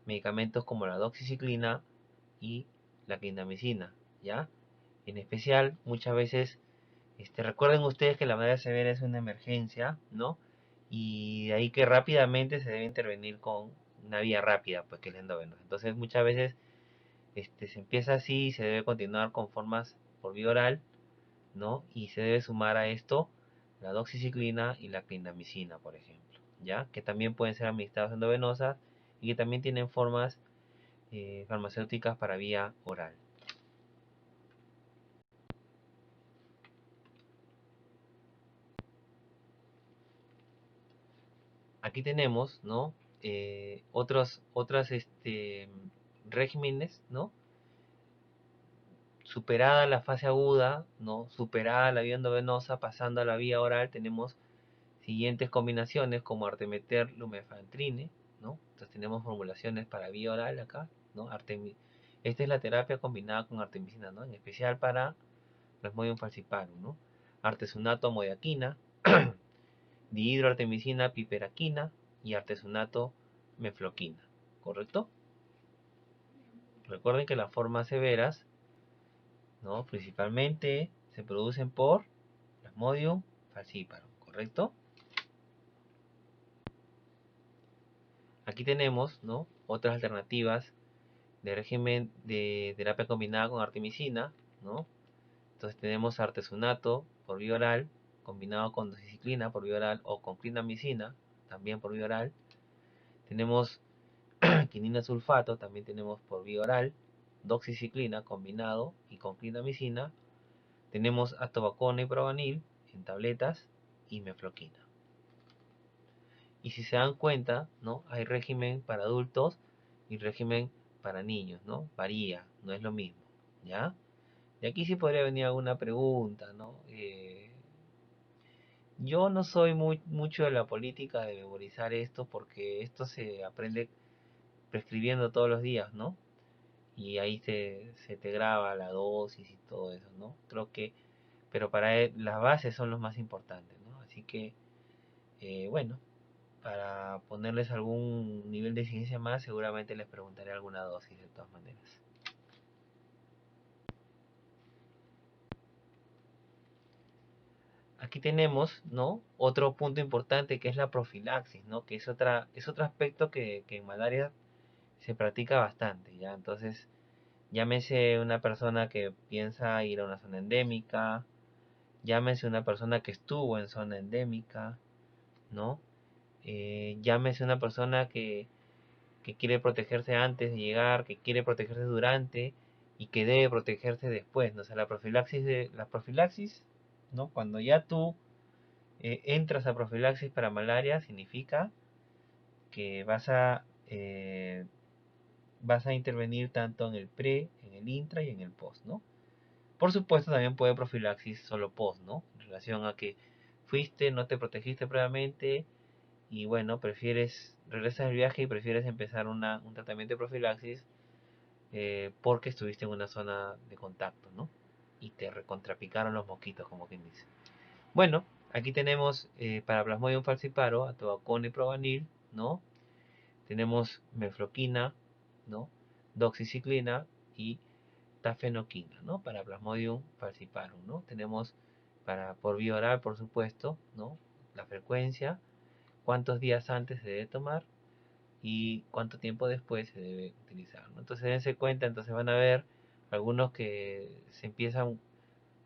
medicamentos como la doxiciclina y la clindamicina, ¿ya? En especial, muchas veces, recuerden ustedes que la malaria severa es una emergencia, ¿no? Y de ahí que rápidamente se debe intervenir con una vía rápida, pues que es la endovenosa. Entonces, muchas veces se empieza así y se debe continuar con formas por vía oral, ¿no? Y se debe sumar a esto la doxiciclina y la clindamicina, por ejemplo, ¿ya? Que también pueden ser administradas endovenosas y que también tienen formas farmacéuticas para vía oral. Aquí tenemos, ¿no? Otras regímenes, ¿no? Superada la fase aguda, ¿no? Superada la vía endovenosa, pasando a la vía oral, tenemos siguientes combinaciones como artemeter, lumefantrine, ¿no? Entonces tenemos formulaciones para vía oral acá, ¿no? Esta es la terapia combinada con artemisina, ¿no? En especial para Plasmodium falciparum, ¿no? Artesunato amodiaquina, dihidroartemisina piperaquina y artesunato mefloquina, ¿correcto? Recuerden que las formas severas, ¿no? Principalmente se producen por Plasmodium falciparum, ¿correcto? Aquí tenemos, ¿no? Otras alternativas de régimen de terapia combinada con artemisina, ¿no? Entonces tenemos artesunato por vía oral, combinado con doxiciclina por vía oral o con clindamicina, también por vía oral. Tenemos quinina sulfato, también tenemos por vía oral, doxiciclina combinado y con clindamicina. Tenemos atovaquona y probanil en tabletas y mefloquina. Y si se dan cuenta, ¿no? Hay régimen para adultos y régimen para niños, ¿no? Varía, no es lo mismo, ¿ya? Y aquí sí podría venir alguna pregunta, ¿no? Yo no soy mucho de la política de memorizar esto porque esto se aprende prescribiendo todos los días, ¿no? y ahí se te graba la dosis y todo eso, ¿no? Creo que, pero las bases son los más importantes, ¿no? Así que, bueno, para ponerles algún nivel de ciencia más, seguramente les preguntaré alguna dosis de todas maneras. Aquí tenemos, ¿no? Otro punto importante que es la profilaxis, ¿no? Que es otro aspecto que en malaria se practica bastante, ¿ya? Entonces, llámese una persona que piensa ir a una zona endémica, llámese una persona que estuvo en zona endémica, ¿no? Llámese una persona que quiere protegerse antes de llegar, que quiere protegerse durante y que debe protegerse después, ¿no? O sea, la profilaxis, ¿no? Cuando ya tú entras a profilaxis para malaria, significa que vas a intervenir tanto en el pre, en el intra y en el post, ¿no? Por supuesto, también puede profilaxis solo post, ¿no? En relación a que fuiste, no te protegiste previamente y bueno, regresas del viaje y prefieres empezar un tratamiento de profilaxis porque estuviste en una zona de contacto, ¿no? Y te recontrapicaron los mosquitos, como quien dice. Bueno, aquí tenemos para Plasmodium falciparum, atobacona y probanil, ¿no? Tenemos mefloquina, ¿no? Doxiciclina y tafenoquina, ¿no? Para Plasmodium falciparum, ¿no? Tenemos por vía oral, por supuesto, ¿no? La frecuencia, cuántos días antes se debe tomar y cuánto tiempo después se debe utilizar, ¿no? Entonces dense cuenta, entonces van a ver algunos que se empiezan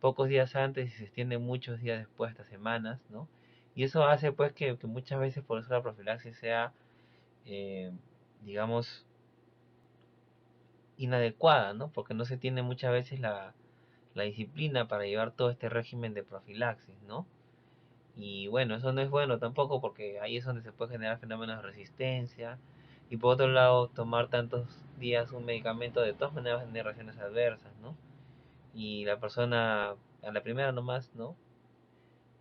pocos días antes y se extienden muchos días después, hasta semanas, ¿no? Y eso hace pues que muchas veces por eso la profilaxis sea, eh, digamos, inadecuada, ¿no? Porque no se tiene muchas veces la disciplina para llevar todo este régimen de profilaxis, ¿no? Y bueno, eso no es bueno tampoco porque ahí es donde se puede generar fenómenos de resistencia. Y por otro lado, tomar tantos días un medicamento de todas maneras va a tener reacciones adversas, ¿no? Y la persona a la primera nomás, ¿no?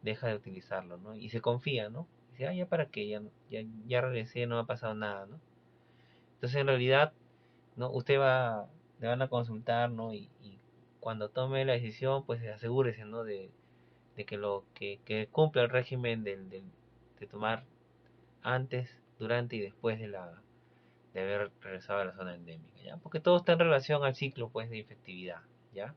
Deja de utilizarlo, ¿no? Y se confía, ¿no? Dice, ah, ya para qué, ya regresé, no ha pasado nada, ¿no? Entonces en realidad, ¿no? Le van a consultar, ¿no? Y cuando tome la decisión, pues asegúrese, ¿no? De que cumpla el régimen de tomar antes, durante y después de haber regresado a la zona endémica, ¿ya? Porque todo está en relación al ciclo, pues, de infectividad, ¿ya?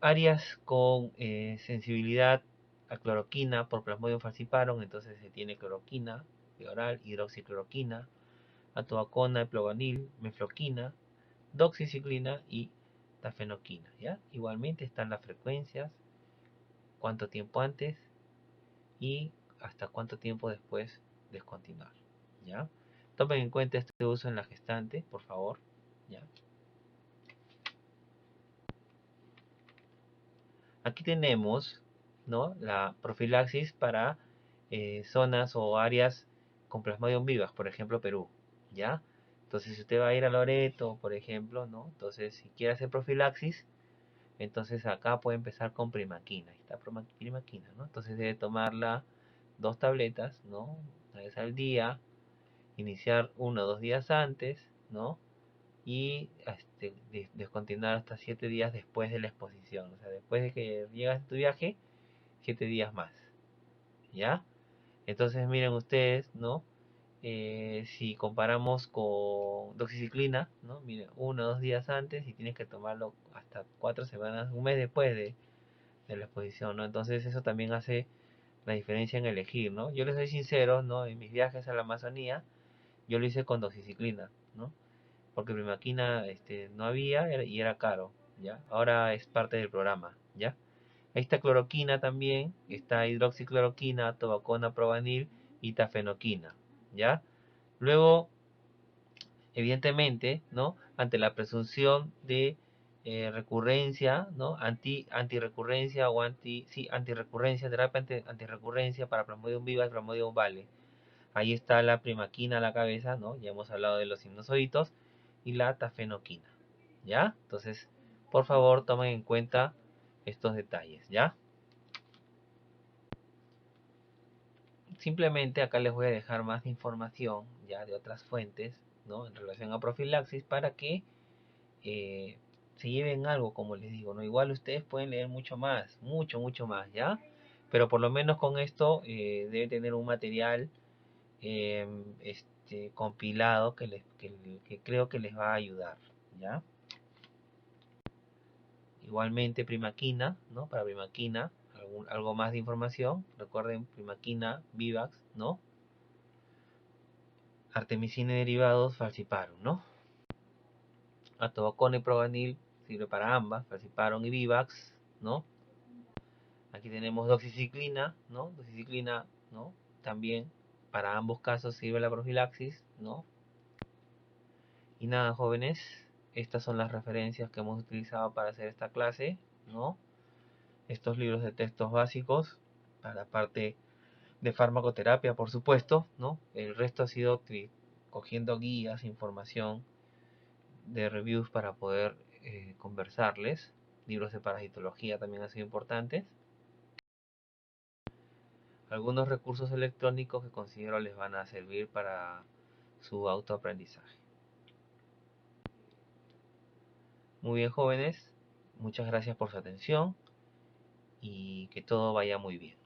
Áreas con sensibilidad a cloroquina por Plasmodium falciparum, entonces se tiene cloroquina, oral, hidroxicloroquina, atobacona, eplovanil, mefloquina, doxiciclina y tafenoquina, ¿ya? Igualmente están las frecuencias, cuánto tiempo antes y hasta cuánto tiempo después descontinuar, ¿ya? Tomen en cuenta este uso en la gestante, por favor, ¿ya? Aquí tenemos, ¿no? La profilaxis para zonas o áreas con Plasmodium vivas, por ejemplo, Perú, ¿ya? Entonces, si usted va a ir a Loreto, por ejemplo, ¿no? Entonces, si quiere hacer profilaxis, entonces acá puede empezar con primaquina. Ahí está primaquina, ¿no? Entonces debe tomarla 2 tabletas, ¿no? Una vez al día, iniciar 1 o 2 días antes, ¿no? Y descontinuar hasta 7 días después de la exposición. O sea, después de que llegas a tu viaje, 7 días más, ¿ya? Entonces miren ustedes, ¿no? Si comparamos con doxiciclina, ¿no? Miren, 1 o 2 días antes y tienes que tomarlo hasta 4 semanas, un mes después de la exposición, ¿no? Entonces eso también hace la diferencia en elegir, ¿no? Yo les soy sincero, ¿no? En mis viajes a la Amazonía, yo lo hice con doxiciclina, ¿no? Porque primaquina no había y era caro, ¿ya? Ahora es parte del programa, ¿ya? Ahí está cloroquina también, está hidroxicloroquina, tobacona, probanil y tafenoquina, ¿ya? Luego, evidentemente, ¿no? Ante la presunción de recurrencia, ¿no? Antirrecurrencia o antirrecurrencia, terapia antirrecurrencia para Plasmodium viva y Plasmodium vale. Ahí está la primaquina a la cabeza, ¿no? Ya hemos hablado de los sinusoidos y la tafenoquina, ¿ya? Entonces, por favor, tomen en cuenta estos detalles, ¿ya? Simplemente acá les voy a dejar más información, ya de otras fuentes, ¿no? En relación a profilaxis para que eh, se lleven algo, como les digo, ¿no? Igual ustedes pueden leer mucho más, mucho, mucho más, ¿ya? Pero por lo menos con esto deben tener un material compilado que creo que les va a ayudar, ¿ya? Igualmente Primaquina, ¿no? Para Primaquina, algo más de información. Recuerden Primaquina, Vivax, ¿no? Artemisina y derivados, Falciparum, ¿no? Atovaquone y Proganil sirve para ambas, Falciparum y Vivax, ¿no? Aquí tenemos doxiciclina, ¿no? Doxiciclina, ¿no? También para ambos casos sirve la profilaxis, ¿no? Y nada, jóvenes, estas son las referencias que hemos utilizado para hacer esta clase, ¿no? Estos libros de textos básicos para la parte de farmacoterapia, por supuesto, ¿no? El resto ha sido cogiendo guías, información de reviews para poder conversarles. Libros de parasitología también han sido importantes. Algunos recursos electrónicos que considero les van a servir para su autoaprendizaje. Muy bien, jóvenes, muchas gracias por su atención y que todo vaya muy bien.